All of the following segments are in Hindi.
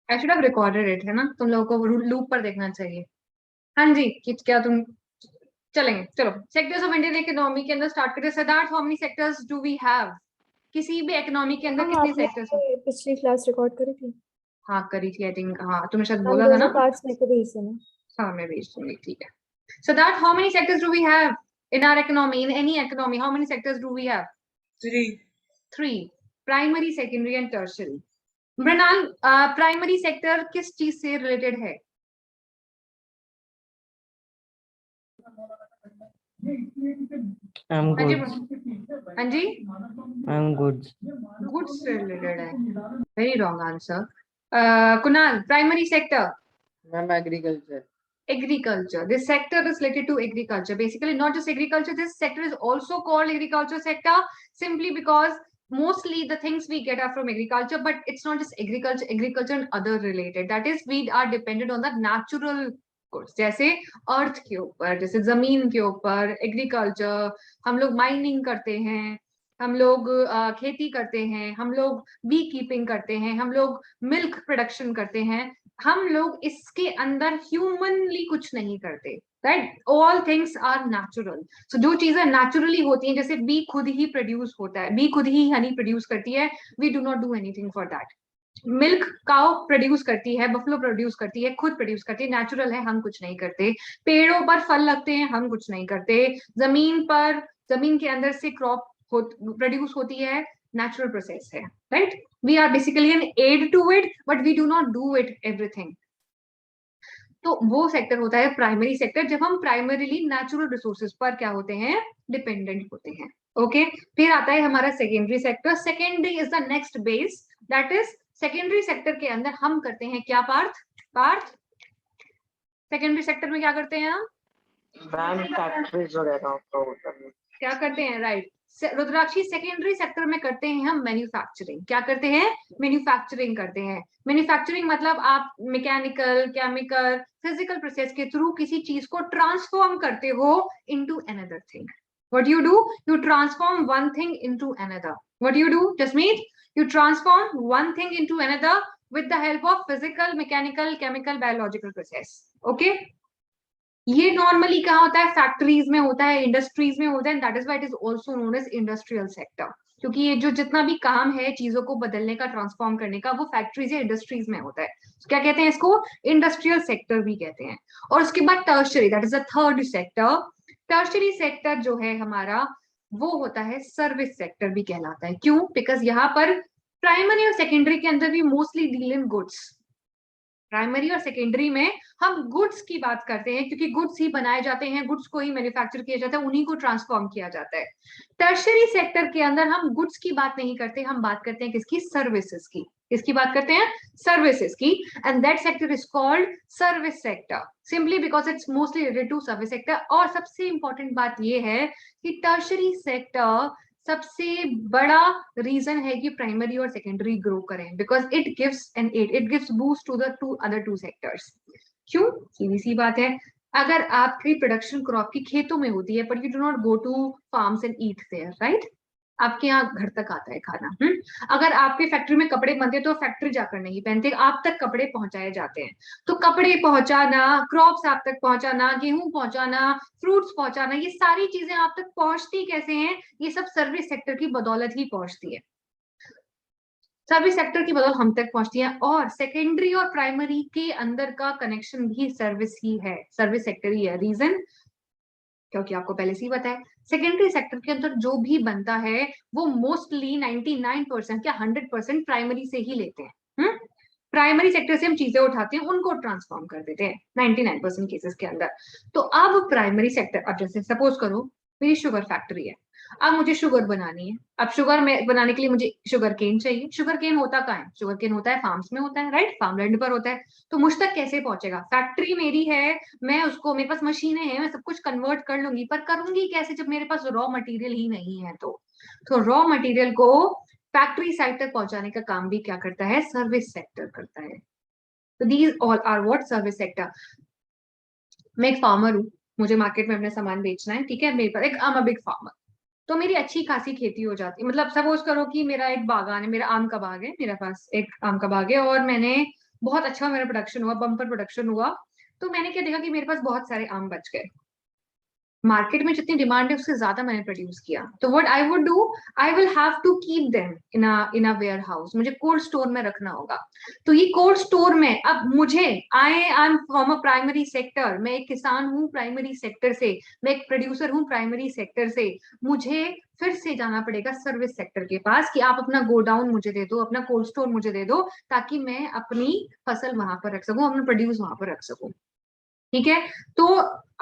I should have recorded it, है ना? तुम लोगों को लूप पर देखना चाहिए। हाँ जी, क्या तुम चलेंगे? चलो, सेक्टर्स ऑफ इंडियन इकोनॉमी के अंदर स्टार्ट करते हैं। Siddharth, how many sectors do we have? किसी भी इकोनॉमी के अंदर हाँ, कितने आपने सेक्टर्स हो? पिछली क्लास रिकॉर्ड करी थी। हाँ करी थी, आई थिंक। हाँ तुमने शायद हम बोला था दो ना। पार्ट्स में को भेज देना। हाँ मैं भेज दूंगी, ठीक है। Siddharth, how many sectors do we have in our economy? In any economy, how many sectors do we have? Three. Three. Primary, secondary and tertiary. Mrinal, primary sector किस चीज से रिलेटेड है? I'm हाँ जी, goods. हाँ जी, I'm goods. गुड्स से रिलेटेड है। Very wrong answer. Kunal, primary sector? Ma'am agriculture. Agriculture. This sector is related to agriculture. Basically, not just agriculture. This sector is also called agriculture sector simply because mostly the things we get are from agriculture. But it's not just agriculture. Agriculture and other related. That is, we are dependent on the natural goods. जैसे अर्थ के ऊपर, जैसे जमीन के ऊपर एग्रीकल्चर, हम लोग माइनिंग करते हैं, हम लोग खेती करते हैं, हम लोग बी कीपिंग करते हैं, हम लोग मिल्क प्रोडक्शन करते हैं। हम लोग इसके अंदर ह्यूमनली कुछ नहीं करते, right? All things are natural. So जो चीजें नेचुरली होती हैं, जैसे बी खुद ही प्रोड्यूस होता है, बी खुद ही हनी प्रोड्यूस करती है, we do not do anything for that. Milk cow produce करती है, बफलो प्रोड्यूस करती है, खुद प्रोड्यूस करती है, नेचुरल है, हम कुछ नहीं करते। पेड़ों पर फल लगते हैं, हम कुछ नहीं करते। जमीन पर, जमीन के अंदर से क्रॉप प्रोड्यूस होती है, नेचुरल प्रोसेस है, right? We are basically an aid to it, but we do not do it everything. तो वो सेक्टर होता है प्राइमरी सेक्टर, जब हम प्राइमरीली नेचुरल रिसोर्सेज पर क्या होते हैं, डिपेंडेंट होते हैं। ओके, फिर आता है हमारा secondary sector. Secondary is the next base, that is secondary sector के अंदर हम करते हैं क्या? पार्थ, पार्थ, सेकेंडरी सेक्टर में क्या करते हैं हम? मैम फैक्ट्रीज वगैरह क्या करते हैं? राइट, रुद्राक्षी, सेकेंडरी सेक्टर में करते हैं हम मैन्युफैक्चरिंग। क्या करते हैं? मैन्युफैक्चरिंग करते हैं। मैन्युफैक्चरिंग मतलब आप मैकेनिकल, केमिकल, फिजिकल प्रोसेस के थ्रू किसी चीज को ट्रांसफॉर्म करते हो into another thing. What you do? You transform one thing into another. What you do, Jasmeet? You transform one thing into another with the help of physical, mechanical, chemical, biological process. Okay? ये नॉर्मली कहाँ होता है? फैक्ट्रीज में होता है, इंडस्ट्रीज में होता है, that is why it is also known as industrial sector. क्योंकि ये जो जितना भी काम है चीजों को बदलने का, ट्रांसफॉर्म करने का, वो फैक्ट्रीज या इंडस्ट्रीज में होता है। तो क्या कहते हैं इसको? इंडस्ट्रियल सेक्टर भी कहते हैं। और उसके बाद tertiary, that is the third sector. Tertiary sector जो है हमारा, वो होता है सर्विस सेक्टर भी कहलाता है। क्यों? बिकॉज यहाँ पर प्राइमरी और सेकेंडरी के अंदर भी mostly deal in goods. Primary और सेकेंडरी में हम गुड्स की बात करते हैं, क्योंकि गुड्स ही बनाए जाते हैं, गुड्स को ही मैन्युफैक्चर किया जाता है, उन्हीं को ट्रांसफॉर्म किया जाता है। टर्शरी सेक्टर के अंदर हम गुड्स की बात नहीं करते, हम बात करते हैं किसकी? सर्विसेज की। किसकी बात करते हैं? सर्विसेज की। And that sector is called service sector, simply because it's mostly related to service sector. और सबसे इंपॉर्टेंट बात यह है कि टर्शरी सेक्टर सबसे बड़ा रीजन है कि प्राइमरी और सेकेंडरी ग्रो करें, because it gives an it gives boost to the two other two sectors. क्यों? सीधी सी बात है, अगर आपकी प्रोडक्शन क्रॉप की खेतों में होती है, but you do not go to farms and eat there, right? आपके यहाँ घर तक आता है खाना। अगर आपके फैक्ट्री में कपड़े बनते हैं तो फैक्ट्री जाकर नहीं पहनते, आप तक कपड़े पहुंचाए जाते हैं। तो कपड़े पहुंचाना, क्रॉप्स आप तक पहुंचाना, गेहूं पहुंचाना, फ्रूट्स पहुंचाना, ये सारी चीजें आप तक पहुंचती कैसे हैं? ये सब सर्विस सेक्टर की बदौलत ही पहुंचती है। सर्विस सेक्टर की बदौलत हम तक पहुंचती है। और सेकेंडरी और प्राइमरी के अंदर का कनेक्शन भी सर्विस ही है, सर्विस सेक्टर ही है। रीजन? क्योंकि आपको पहले से ही पता है, सेकेंडरी सेक्टर के अंदर जो भी बनता है वो मोस्टली 99% या 100% प्राइमरी से ही लेते हैं। प्राइमरी सेक्टर से हम चीजें उठाते हैं, उनको ट्रांसफॉर्म कर देते हैं 99% केसेस के अंदर। तो अब प्राइमरी सेक्टर, अब जैसे सपोज करो मेरी शुगर फैक्ट्री है, अब मुझे शुगर बनानी है। अब शुगर में बनाने के लिए मुझे शुगर केन चाहिए। शुगर केन होता कहाँ है? शुगर केन होता है फार्म्स में होता है, राइट? फार्म लैंड पर होता है। तो मुझ तक कैसे पहुंचेगा? फैक्ट्री मेरी है, मैं उसको, मेरे पास मशीनें हैं, मैं सब कुछ कन्वर्ट कर लूंगी, पर करूंगी कैसे जब मेरे पास रॉ मटेरियल ही नहीं है? तो रॉ मटेरियल को फैक्ट्री साइड तक पहुंचाने का काम भी क्या करता है? सर्विस सेक्टर करता है। तो these all are what? Service sector. मैं एक फार्मर हूँ, मुझे मार्केट में अपना सामान बेचना है, ठीक है? मेरे पास एक, I am a big farmer, तो मेरी अच्छी खासी खेती हो जाती है। मतलब सपोज करो कि मेरा एक बागान है, मेरा आम का बाग है, मेरे पास एक आम का बाग है, और मैंने बहुत अच्छा मेरा प्रोडक्शन हुआ, बम्पर प्रोडक्शन हुआ, तो मैंने क्या देखा कि मेरे पास बहुत सारे आम बच गए। मार्केट में जितनी डिमांड है उससे ज्यादा मैंने प्रोड्यूस किया, तो what I would do, I will have to keep them in a warehouse, मुझे कोल्ड स्टोर में रखना होगा। तो ये कोल्ड स्टोर में अब मुझे I am from a primary sector, मैं एक किसान हूँ प्राइमरी सेक्टर से, मैं एक प्रोड्यूसर हूँ प्राइमरी सेक्टर से, मुझे फिर से जाना पड़ेगा सर्विस सेक्टर के पास कि आप अपना गोडाउन मुझे दे दो, अपना कोल्ड स्टोर मुझे दे दो, ताकि मैं अपनी फसल वहां पर रख सकूं, अपना प्रोड्यूस वहां पर रख सकूं। ठीक है, तो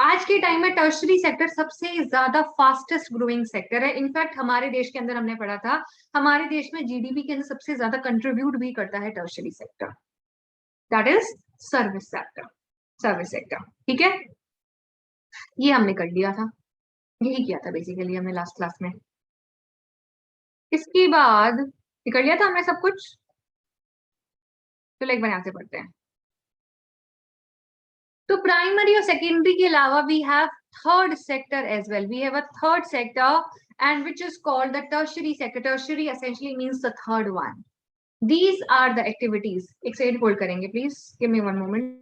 आज के टाइम में टर्शरी सेक्टर सबसे ज्यादा फास्टेस्ट ग्रोइंग सेक्टर है। इनफैक्ट हमारे देश के अंदर हमने पढ़ा था, हमारे देश में जीडीपी के अंदर सबसे ज्यादा कंट्रीब्यूट भी करता है tertiary sector, that is service sector, service sector. ठीक है, ये हमने कर लिया था, यही किया था बेसिकली हमने लास्ट क्लास में। इसके बाद ये कर लिया था हमने सब कुछ, चलो एक बार यहाँ से पढ़ते हैं। तो प्राइमरी और सेकेंडरी के अलावा we have third sector as well, we have a third sector and which is called the tertiary sector. Tertiary essentially means the third one. These are the activities. एक सेकंड होल्ड करेंगे please, give me one moment.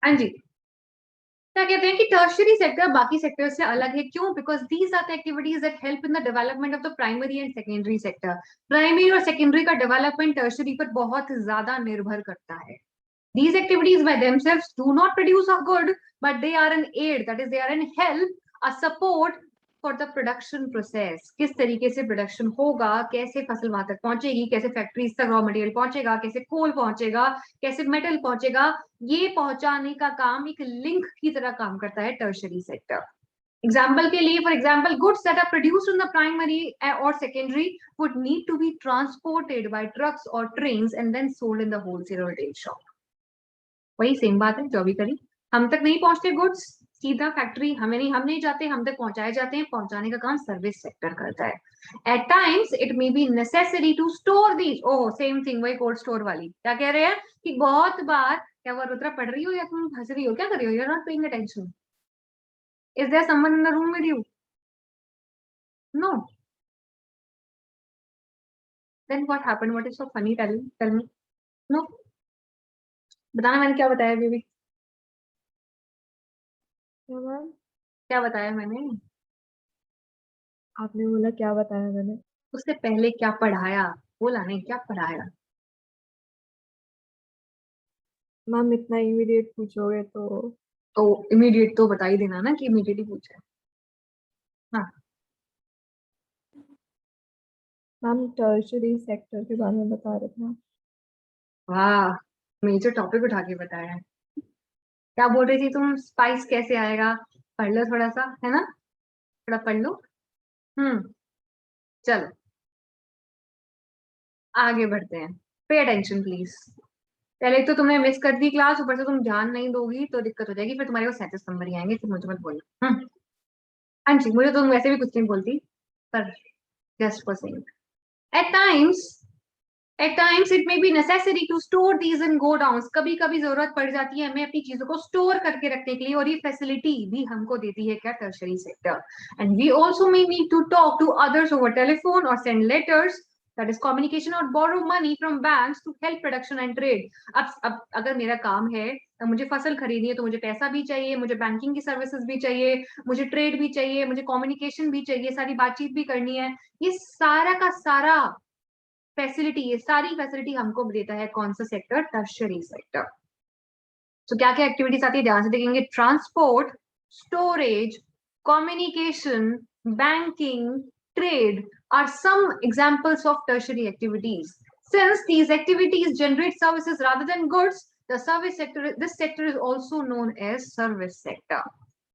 हाँ जी, क्या कहते हैं कि टर्शियरी सेक्टर बाकी सेक्टर से अलग है, क्यों? Because these are the activities that help in the development of the primary and secondary sector. Primary और सेकेंडरी का डेवलपमेंट टर्शियरी पर बहुत ज्यादा निर्भर करता है। These activities by themselves do not produce a good, but they are an aid, that is, they are an help, a support for the production process. किस तरीके से प्रोडक्शन होगा, कैसे फसल वहां तक पहुंचेगी, कैसे फैक्ट्रीज तक रॉ मटेरियल पहुंचेगा, कैसे कोल पहुंचेगा, कैसे मेटल पहुंचेगा, ये पहुंचाने का काम एक लिंक की तरह काम करता है टर्शरी सेक्टर। एग्जाम्पल के लिए, for example, goods that are produced in the primary और secondary would need to be transported by trucks और trains and then sold in the wholesale और रिटेल शॉप। वही सेम बात है जो भी करी, हम तक नहीं पहुंचते गुड्स, सीधा फैक्ट्री, हम नहीं जाते, हम तक पहुंचाए जाते हैं, पहुंचाने का काम सर्विस सेक्टर करता है। At times it may be necessary to store these, oh same thing, वही कोल्ड स्टोर वाली, क्या कह रहे हैं कि बहुत बार, क्या वो रुद्रा पढ़ रही हो या तुम हंस रही हो, क्या कर रही हो, you are not paying attention, is there someone in the room with you? No, then what happened, what is so funny, tell me. No, बताना मैंने क्या बताया बेबी, क्या मैम? क्या बताया मैंने? आपने बोला क्या बताया मैंने? उससे पहले क्या पढ़ाया, बोला नहीं, क्या पढ़ाया? मैम इतना इमीडिएट पूछोगे तो इमीडिएट तो बता ही देना ना कि इमीडिएट ही पूछा है। हाँ, मैम टर्शरी सेक्टर के बारे में बता रहे थे आप। वाह, मेजर टॉपिक उठा के बताया है। क्या बोल रही थी तुम, स्पाइस कैसे आएगा? पढ़ लो थोड़ा सा, है ना, थोड़ा पढ़ लो। चलो आगे बढ़ते हैं, पे अटेंशन प्लीज। पहले तो तुमने मिस कर दी क्लास, ऊपर से तुम ध्यान नहीं दोगी तो दिक्कत हो जाएगी, फिर तुम्हारे को 37 नंबर ही आएंगे, फिर मुझे मत बोलना। हाँ जी, मुझे तो तुम वैसे भी कुछ नहीं बोलती, पर just for saying, at times At times it may be necessary to store these in godowns. कभी कभी जरूरत पड़ जाती है हमें अपनी चीजों को स्टोर करके रखने के लिए, और ये फैसिलिटी भी हमको देती है क्या, tertiary sector. And we also may need to talk to others over telephone और send letters, that is communication, और borrow money from banks to help production and trade. अब अगर मेरा काम है, मुझे फसल खरीदनी है, तो मुझे पैसा भी चाहिए, मुझे बैंकिंग की सर्विसेज भी चाहिए, मुझे ट्रेड भी चाहिए, मुझे कम्युनिकेशन भी चाहिए, सारी बातचीत भी करनी है। ये सारा का सारा फैसिलिटी, ये सारी फैसिलिटी हमको देता है कौन सा सेक्टर, टर्शरी सेक्टर। तो क्या क्या एक्टिविटीज आती है, ध्यान से देखेंगे। Transport, storage, communication, banking, trade are some examples of tertiary activities. Since these activities generate services rather than goods, the service sector, this sector is also known as service sector,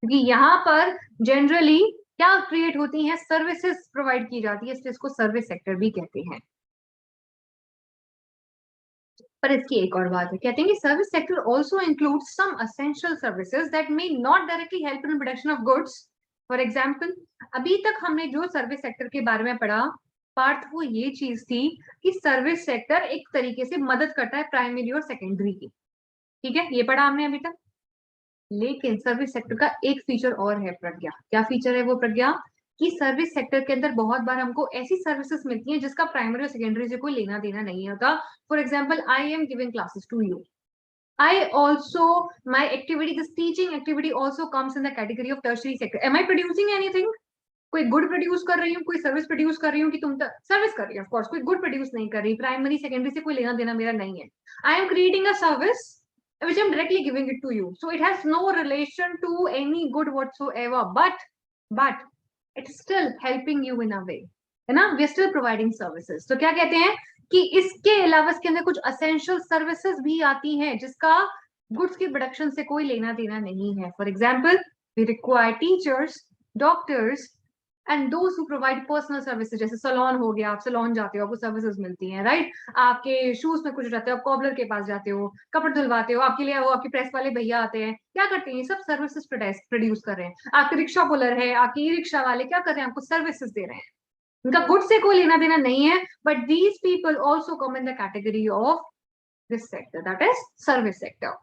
क्योंकि यहाँ पर जनरली क्या क्रिएट होती हैं, सर्विसेज प्रोवाइड की जाती है, इसलिए इसको सर्विस सेक्टर भी कहते हैं। पर इसकी एक और बात है, कहते हैं कि service sector also includes some essential services that may not directly help in production of goods. For example, अभी तक हमने जो सर्विस सेक्टर के बारे में पढ़ा, पार्ट वो ये चीज थी कि सर्विस सेक्टर एक तरीके से मदद करता है प्राइमरी और सेकेंडरी की, ठीक है, ये पढ़ा हमने अभी तक। लेकिन सर्विस सेक्टर का एक फीचर और है प्रज्ञा, क्या फीचर है वो प्रज्ञा, कि सर्विस सेक्टर के अंदर बहुत बार हमको ऐसी सर्विसेज मिलती हैं जिसका प्राइमरी और सेकेंडरी से कोई लेना देना नहीं होता। For example, I am giving classes to you, I also, my activity, this teaching activity also comes in the category of tertiary sector. Am I producing anything? कोई गुड प्रोड्यूस कर रही हूँ, कोई सर्विस प्रोड्यूस कर रही हूँ, कि तुम सर्विस कर रही हो, ऑफ कोर्स कोई गुड प्रोड्यूस नहीं कर रही, प्राइमरी सेकेंडरी से कोई लेना देना मेरा नहीं है। I am creating a service which I'm directly giving it to you, so it has no relation to any good whatsoever, but it's still helping you in a way, है ना, we are still providing services। तो क्या कहते हैं कि इसके अलावा इसके अंदर कुछ असेंशियल सर्विसेज भी आती हैं जिसका गुड्स की प्रोडक्शन से कोई लेना देना नहीं है। For example, we require teachers, doctors and those who provide personal services, जैसे सलोन हो गया, आप सलोन जाते हो, आपको सर्विसेज मिलती हैं, राइट। आपके शूज में कुछ रहते हो, आप कॉबलर के पास जाते हो, कपड़े धुलवाते हो, आपके लिए वो आपके प्रेस वाले भैया आते हैं, क्या करते हैं, ये सब सर्विसेज प्रोड्यूस कर रहे हैं। आपके रिक्शा पुलर है, आपके ई रिक्शा वाले क्या कर रहे हैं, आपको सर्विसेज दे रहे हैं, उनका गुड से कोई लेना देना नहीं है, but these people also come in the category of this sector, that is service sector.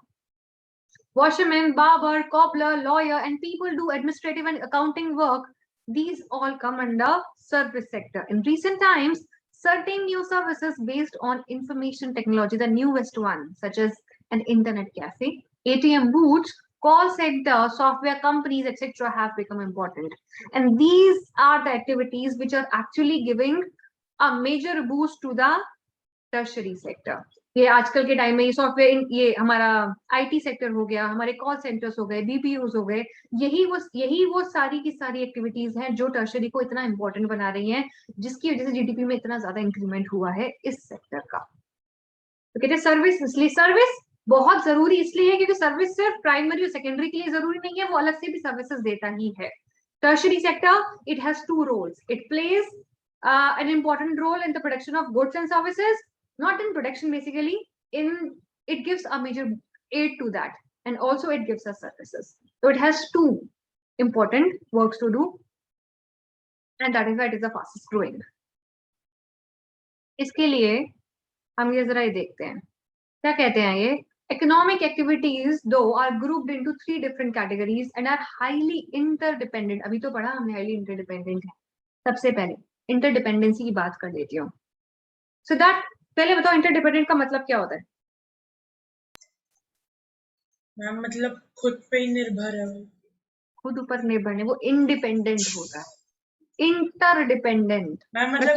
Washerman, barber, cobbler, lawyer, and people do administrative and accounting work. These all come under service sector. In recent times, certain new services based on information technology, the newest one, such as an internet cafe, ATM booths, call center, software companies, etc., have become important. And these are the activities which are actually giving a major boost to the tertiary sector. ये आजकल के टाइम में ये सॉफ्टवेयर, ये हमारा आईटी सेक्टर हो गया, हमारे कॉल सेंटर्स हो गए, बीपीओज हो गए, यही वो सारी की सारी एक्टिविटीज हैं जो टर्शरी को इतना इंपॉर्टेंट बना रही हैं, जिसकी वजह से जीडीपी में इतना ज्यादा इंक्रीमेंट हुआ है इस सेक्टर का। तो कहते हैं सर्विस, इसलिए सर्विस बहुत जरूरी इसलिए है क्योंकि सर्विस सिर्फ प्राइमरी और सेकेंडरी के लिए जरूरी नहीं है, वो अलग से भी सर्विसेज देता ही है। Tertiary sector, it has two roles, it plays an important role in the production of goods and services, not in production basically, it gives a major aid to that, and also it gives us services. So it has two important works to do, and that is why it is the fastest growing. इसके लिए हम ये जरा ये देखते हैं क्या कहते हैं ये, economic activities though are grouped into 3 different categories and are highly interdependent। अभी तो पढ़ा हमने highly interdependent है। सबसे पहले इंटरडिपेंडेंसी की बात कर लेती हूँ। सिद्धार्थ, पहले बताओ इंटरडिपेंडेंट का मतलब क्या होता है? मैम मतलब खुद पे ही निर्भर है, खुद ऊपर निर्भर नहीं, वो इंडिपेंडेंट होता है। इंटरडिपेंडेंट मैम मतलब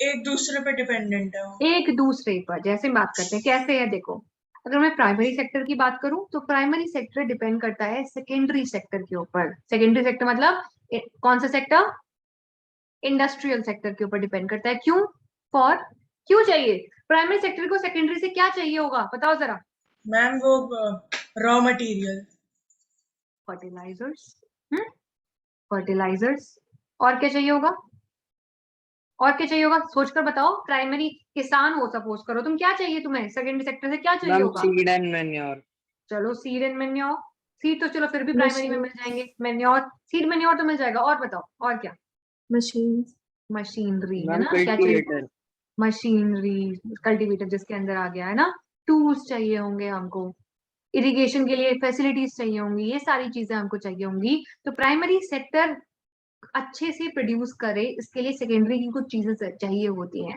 एक दूसरे पे डिपेंडेंट है, एक दूसरे पर। जैसे बात करते हैं कैसे है, देखो, अगर मैं प्राइमरी सेक्टर की बात करूं तो प्राइमरी सेक्टर डिपेंड करता है सेकेंडरी सेक्टर के ऊपर। सेकेंडरी सेक्टर मतलब कौन सा सेक्टर? इंडस्ट्रियल सेक्टर के ऊपर डिपेंड करता है। क्यों? क्यों चाहिए प्राइमरी सेक्टर को? सेकेंडरी से क्या चाहिए होगा बताओ जरा। मैम वो रॉ मटेरियल, फर्टिलाइजर्स और क्या चाहिए होगा? और क्या चाहिए होगा? सोचकर बताओ। प्राइमरी किसान हो सपोज करो, तुम क्या चाहिए, तुम्हें सेकेंडरी सेक्टर से क्या चाहिए होगा? Seed and manure. चलो सीड एंड मैन्योर, सीड तो चलो फिर भी प्राइमरी में मिल जाएंगे, मैन्योर, सीड मैन्योर तो मिल जाएगा। और बताओ और क्या? मशीनरी है ना, क्या चाहिए? मशीनरी, कल्टीवेटर जिसके अंदर आ गया है ना, टूल्स चाहिए होंगे हमको, इरिगेशन के लिए फैसिलिटीज चाहिए होंगी, ये सारी चीजें हमको चाहिए होंगी। तो प्राइमरी सेक्टर अच्छे से प्रोड्यूस करे इसके लिए सेकेंडरी की कुछ चीजें चाहिए होती हैं,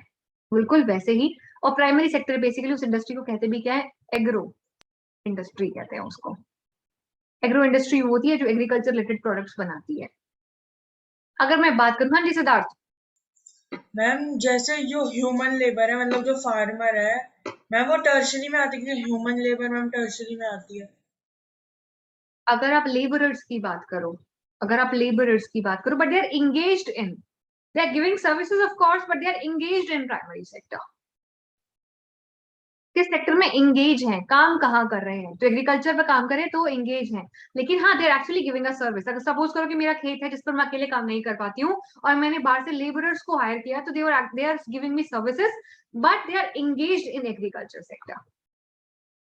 बिल्कुल वैसे ही। और प्राइमरी सेक्टर बेसिकली उस इंडस्ट्री को कहते भी क्या है? एग्रो इंडस्ट्री कहते हैं उसको। एग्रो इंडस्ट्री होती है जो एग्रीकल्चर रिलेटेड प्रोडक्ट्स बनाती है। अगर मैं बात करूँ, हाँ जी सिद्धार्थ। मैम जैसे जो ह्यूमन लेबर है, मतलब जो फार्मर है, मैम वो टर्शरी में आती है, ह्यूमन लेबर मैम टर्शरी में आती है। अगर आप लेबरर्स की बात करो, but they are engaged in, they are giving services of course, but they are engaged in primary sector. किस सेक्टर में एंगेज हैं, काम कहाँ कर रहे हैं। तो एग्रीकल्चर पे काम करें तो एंगेज हैं, लेकिन हाँ they are actually giving a service. अगर सपोज करो कि मेरा खेत है जिस पर मैं अकेले काम नहीं कर पाती हूँ और मैंने बाहर से लेबरर्स को हायर किया, तो they are giving me services, but they are engage in agriculture sector,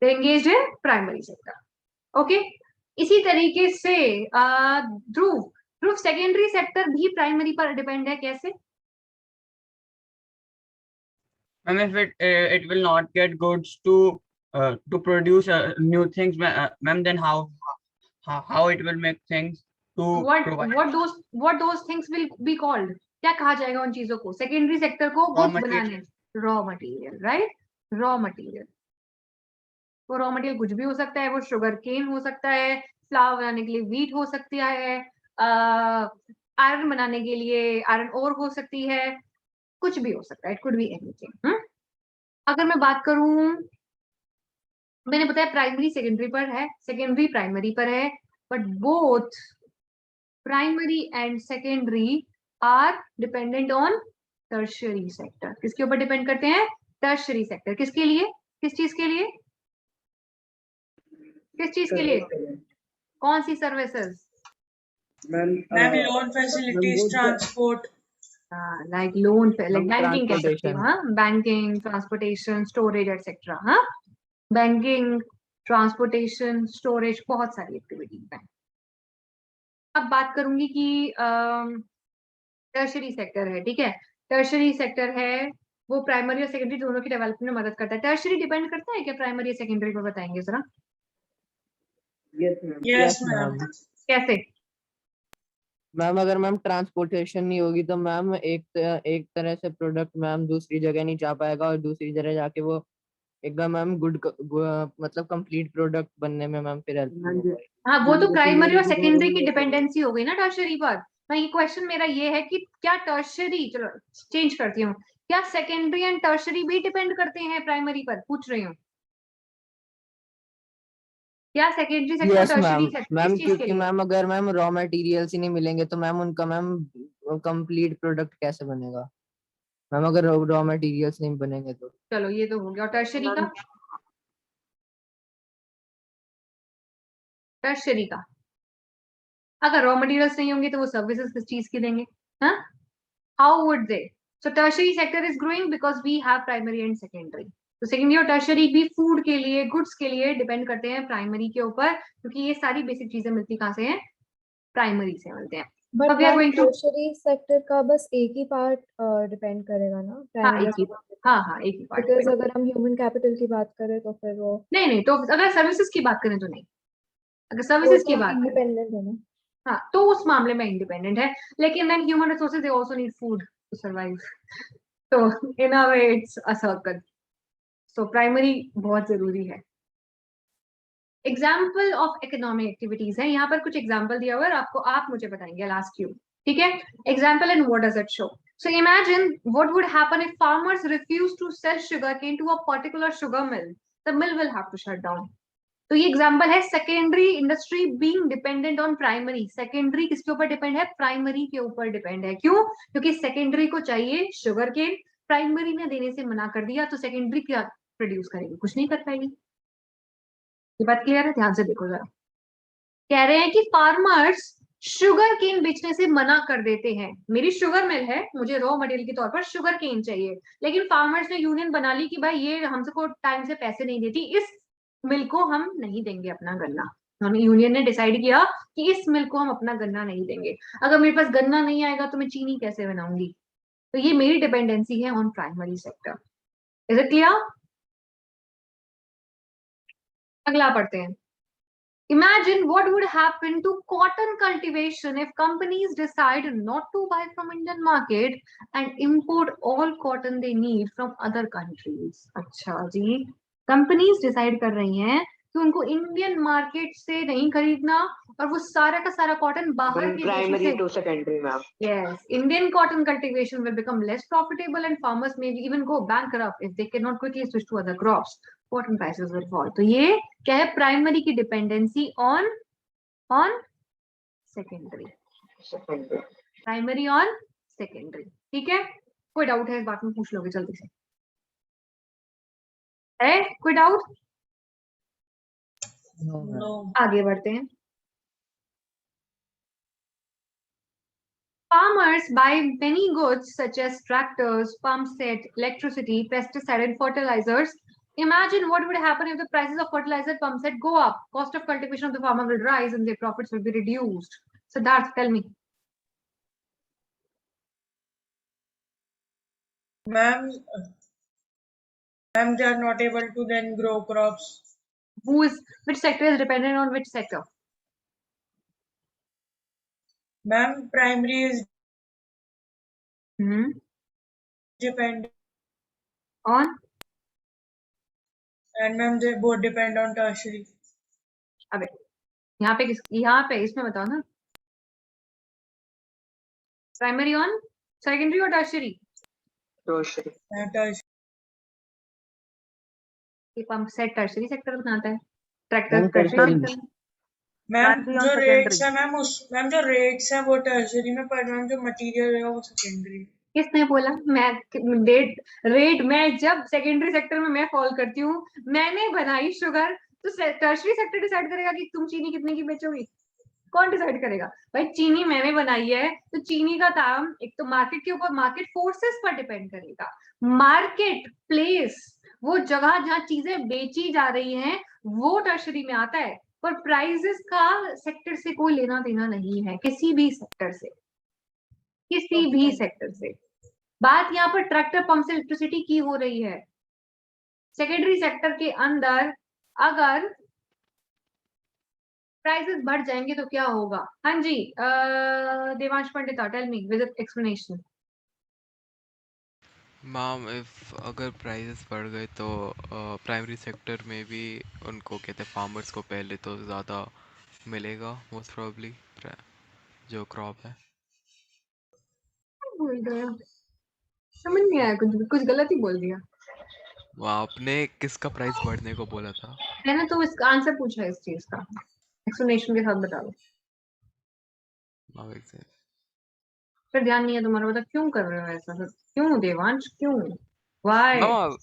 they engage in primary sector. Okay, इसी तरीके से ध्रुव, ध्रुव सेकेंडरी सेक्टर भी प्राइमरी पर डिपेंड है, कैसे? Ma'am, if it will not get goods to produce new things, ma'am, then how it will make things to provide what those things will be called? क्या कहा जाएगा उन चीजों को? सेकेंडरी सेक्टर को गुड्स बनाने, raw material, right, raw material. वो रॉ मटेरियल कुछ भी हो सकता है, वो शुगर केन हो सकता है, फ्लावर बनाने के लिए वीट हो सकती है, आयरन बनाने के लिए आयरन ओर हो सकती है, कुछ भी हो सकता है, इट कुड बी एनीथिंग। अगर मैं बात करूं, मैंने बताया प्राइमरी सेकेंडरी पर है, सेकेंडरी प्राइमरी पर है, but both primary and secondary are dependent on tertiary sector. किसके ऊपर डिपेंड करते हैं? Tertiary sector. किसके लिए? किस चीज के लिए? किस चीज के लिए? कौन सी services? Ma'am loan facilities, transport, like loan, like banking कह सकती हूँ, हाँ, बैंकिंग, ट्रांसपोर्टेशन, स्टोरेज एटसेट्रा। हाँ, बैंकिंग, ट्रांसपोर्टेशन, स्टोरेज, बहुत सारी एक्टिविटीज हैं। अब बात करूंगी कि टर्शरी सेक्टर है, ठीक है, टर्शरी सेक्टर है, वो प्राइमरी और सेकेंडरी दोनों की डेवलपमेंट में मदद करता है। टर्शरी डिपेंड करता है क्या प्राइमरी या सेकेंडरी पर? बताएंगे जरा। Yes ma'am. कैसे? मैम अगर मैम ट्रांसपोर्टेशन नहीं होगी तो मैम एक तरह से प्रोडक्ट मैम दूसरी जगह नहीं जा पाएगा, और दूसरी जगह जाके वो एकदम मैम गुड मतलब कंप्लीट प्रोडक्ट बनने में मैम फिर हेल्प। हाँ, वो तो प्राइमरी और सेकेंडरी की डिपेंडेंसी हो गई ना टर्शरी पर। मैं ये क्वेश्चन मेरा ये है कि क्या टर्शरी, चलो चेंज करती हूँ, क्या सेकेंडरी एंड टर्शरी भी डिपेंड करते हैं प्राइमरी पर? पूछ रही हूँ, क्या secondary sector tertiary sector ma'am किस चीज के क्योंकि लिए? मैम अगर मैम रॉ मटेरियल्स ही नहीं मिलेंगे तो मैम उनका मैम कंप्लीट प्रोडक्ट कैसे बनेगा मैम, अगर रॉ मटेरियल्स नहीं बनेंगे तो। चलो ये तो हो गया। और टर्शरी का? टर्शरी का अगर रॉ मटेरियल्स नहीं होंगे तो वो सर्विसेज किस चीज की देंगे? हाँ, how would they? So tertiary sector is growing because we have primary and secondary. तो सेकेंडरी और टर्शरी भी फूड के लिए, गुड्स के लिए डिपेंड करते हैं प्राइमरी के ऊपर, क्योंकि ये सारी बेसिक चीजें मिलती कहाँ से हैं? प्राइमरी से मिलते हैं। But we are going to, tertiary sector का बस एक ही पार्ट डिपेंड करेगा ना हाँ प्राइमरी एक ही, हाँ एक ही पार्ट। बिकॉज अगर हम ह्यूमन कैपिटल की बात करें तो फिर वो नहीं, तो अगर सर्विसेज की बात करें तो नहीं, अगर वो सर्विसेज की तो बात करें, इंडिपेंडेंट है ना। हाँ, तो उस मामले में इंडिपेंडेंट है। लेकिन then human resources they also need food to survive, तो in a way it's a circle. So primary बहुत जरूरी है। एग्जाम्पल ऑफ इकोनॉमिक एक्टिविटीज है, यहाँ पर कुछ एग्जाम्पल दिया हुआ है आपको, आप मुझे बताएंगे लास्ट क्यू, ठीक है? Example and what does it show? So imagine what would happen if farmers refuse to sell sugarcane to a particular sugar mill. The mill will have to shut down. तो ये एग्जाम्पल है secondary industry being dependent on primary. Secondary किसके ऊपर डिपेंड है? प्राइमरी के ऊपर डिपेंड है। क्यों? क्योंकि सेकेंडरी को चाहिए शुगर केन, प्राइमरी ने देने से मना कर दिया, तो सेकेंडरी क्या प्रोड्यूस करेगी? कुछ नहीं कर पाएगी। ये बात क्लियर है? ध्यान से देखो जरा। कह रहे हैं कि फार्मर्स शुगर केन बेचने से मना कर देते हैं। मेरी शुगर मिल है, मुझे रॉ मटेरियल के तौर पर शुगर केन चाहिए, लेकिन फार्मर्स ने यूनियन बना ली कि भाई ये हमको टाइम से पैसे नहीं देती, इस मिल को हम नहीं देंगे अपना गन्ना। हम यूनियन ने डिसाइड किया कि इस मिल को हम अपना गन्ना नहीं देंगे। अगर मेरे पास गन्ना नहीं आएगा तो मैं चीनी कैसे बनाऊंगी? तो ये मेरी डिपेंडेंसी है on primary sector. Is it clear? अगला पढ़ते हैं। Imagine what would happen to cotton cultivation if companies decide not to buy from Indian market and import all cotton they need from other countries. अच्छा जी, कंपनीज डिसाइड कर रही हैं कि उनको इंडियन मार्केट से नहीं खरीदना और वो सारा का सारा कॉटन बाहर के देशों से। To secondary ma'am. Yes, Indian cotton cultivation will become less profitable and farmers may even go bankrupt if they cannot quickly switch to other crops. Cotton prices will fall. तो ये क्या है? प्राइमरी की dependency on secondary, primary on secondary. ठीक है? कोई डाउट है इस बात में? पूछ लोगे जल्दी से। है कोई डाउट? No, ma'am. नो आगे बढ़ते हैं. Farmers buy many goods such as tractors, pump set, electricity, pesticide, and fertilizers. Imagine what would happen if the prices of fertilizer, pump set go up. Cost of cultivation of the farmer will rise and their profits will be reduced. Siddharth, tell me. Ma'am they are not able to then grow crops. Which sector is dependent on which sector? Ma'am, primary is Hmm. dependent On? and ma'am they both depend on tertiary. अबे यहाँ पे इसमें बताओ ना. Primary on secondary or tertiary? Tertiary. Tertiary. ये पंप सेट टर्शरी सेक्टर बनाता है. Tractor Ma'am, tertiary tertiary. Sector. Ma'am Primary on जो रेट्स secondary. है मैम जो रेट्स है वो टर्शरी में, पर मैम जो मटेरियल है वो सेकेंडरी. किसने बोला? मैं रेट मैं जब सेकेंडरी सेक्टर में मैं फॉल करती हूँ, मैंने बनाई शुगर, तो टर्शरी सेक्टर डिसाइड करेगा कि तुम चीनी कितने की बेचोगी? कौन डिसाइड करेगा? भाई चीनी मैंने बनाई है, तो चीनी का दाम एक तो मार्केट के ऊपर, मार्केट फोर्सेस पर डिपेंड करेगा. मार्केट प्लेस, वो जगह जहाँ चीजें बेची जा रही हैं, वो टर्शरी में आता है. पर प्राइसेस का सेक्टर से कोई लेना देना नहीं है, किसी भी सेक्टर से, किसी भी सेक्टर से. बात यहाँ पर ट्रैक्टर पंप से इलेक्ट्रिसिटी की हो रही है. सेकेंडरी सेक्टर के अंदर अगर प्राइसेस बढ़ जाएंगे तो क्या होगा? हाँ जी, Devansh Pandita, tell me with explanation. Ma'am if अगर प्राइसेस बढ़ गए तो प्राइमरी सेक्टर में भी उनको कहते हैं फार्मर्स को पहले तो ज़्यादा मिलेगा मोस्ट प्रोबेबली जो क्रॉप है. बोल गया, समझ नहीं आया, कुछ गलत ही बोल दिया. वो आपने किसका प्राइस बढ़ने को बोला था? मैंने तो इसका आंसर पूछा है इस चीज का, एक्सप्लेनेशन के साथ बता दो. मैम एग्जैक्ट फिर ध्यान नहीं है तुम्हारा, बता क्यों कर रहे हो ऐसा? फिर क्यों देवांश, क्यों, why? Ma'am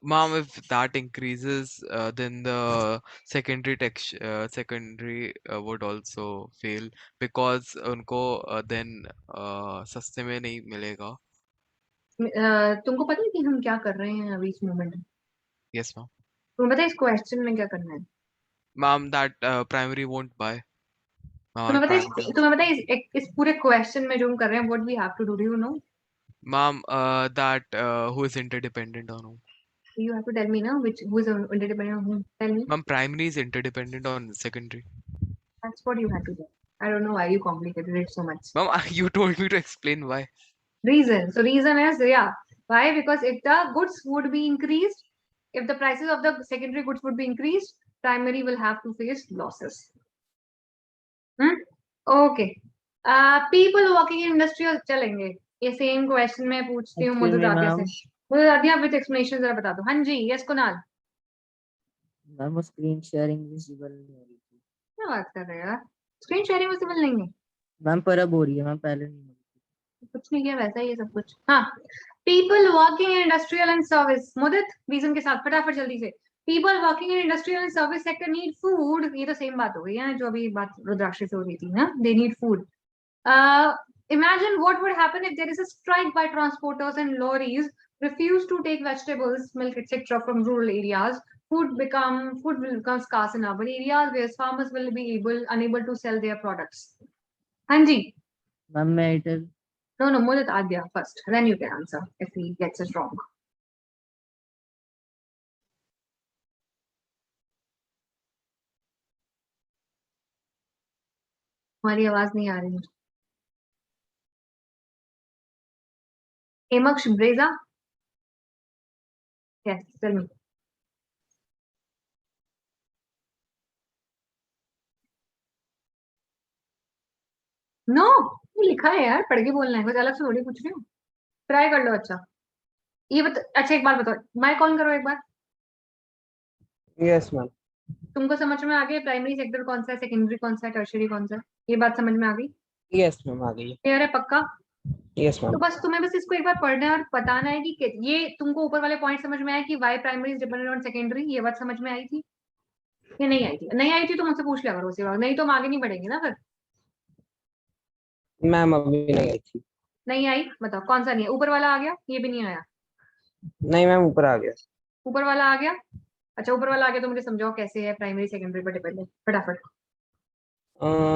ma'am, if that increases, then the secondary would also fail because उनको then सस्ते में नहीं मिलेगा. तुमको पता है कि हम क्या कर रहे हैं अभी इस मोमेंट में? Yes ma'am. तुम्हें पता है इस क्वेश्चन में क्या करना है? Ma'am, that primary won't buy. तुम्हें पता है इस पूरे क्वेश्चन में जो हम कर रहे हैं, what we have to do, do you know? Ma'am, that who is interdependent on whom? You have to tell me now who is interdependent on whom. Tell me. Ma'am, primary is interdependent on secondary. That's what you have to do. I don't know why you complicated it so much. Ma'am, you told me to explain why. Reason. So reason is, yeah. Why? Because if the goods would be increased, if the prices of the secondary goods would be increased, primary will have to face losses. Okay. People working in industrial चलेंगे. ये सेम क्वेश्चन मैं पूछती हूँ मुद्दादिया से. मुद्दादिया विद एक्सप्लेनेशन जरा बता दो. हाँ जी, yes Kunal. Ma'am screen sharing visible नहीं हो रही थी. क्या बात कर रहे हो यार? स्क्रीन शेयरिंग विजिबल नहीं है मैम, पर अब हो रही है मैम, पहले नहीं हो रही थी. कुछ नहीं किया, वैसा ही है सब कुछ. हाँ, people working in industrial and service. Mudit reason के साथ फटाफट जल्दी से. People working in industrial and service sector need food. ये तो सेम बात हो गई है जो अभी बात रुद्राक्षी से हो रही थी ना. They need food. Imagine what would happen if there is a strike by transporters and lorries refuse to take vegetables, milk, etc. from rural areas. Food will become scarce in urban areas where farmers will be unable to sell their products. Hanji. Ma'am मैं it is No, Mudit Adya first. Then you can answer if he gets it wrong. हमारी आवाज नहीं आ रही. Hemaksh Breza? Yes, tell me. No, ये लिखा है यार, पढ़ के बोलना है, कुछ अलग से थोड़ी पूछ रही हूँ. ट्राई कर लो. अच्छा ये अच्छा एक बात बताओ, माइक ऑन करो एक बार. Yes ma'am. तुमको समझ में आ गई प्राइमरी सेक्टर कौन सा है, सेकेंडरी कौन सा है, टर्शियरी कौन सा है? ये बात समझ में आ गई? यस मैम आ गई है। क्लियर है पक्का? यस तो मैम। बस तुम्हें बस इसको एक बार पढ़ना है और बताना है कि ये तुमको ऊपर वाले पॉइंट समझ में आया कि why primary is dependent on secondary, ये बात समझ में आई थी? ये नहीं आई थी? नहीं आई थी तो मुझसे पूछ लिया करो उसी वक्त, नहीं तो हम आगे नहीं बढ़ेंगे ना फिर। मैम अभी नहीं आई थी। नहीं आई? बताओ कौन सा नहीं है? ऊपर वाला आ गया? ये भी नहीं आया? नहीं मैम ऊपर आ गया। ऊपर वाला आ गया? अच्छा ऊपर वाला आ गया तो मुझे समझाओ कैसे है प्राइमरी सेकेंडरी पर डिपेंडेंट, फटाफट।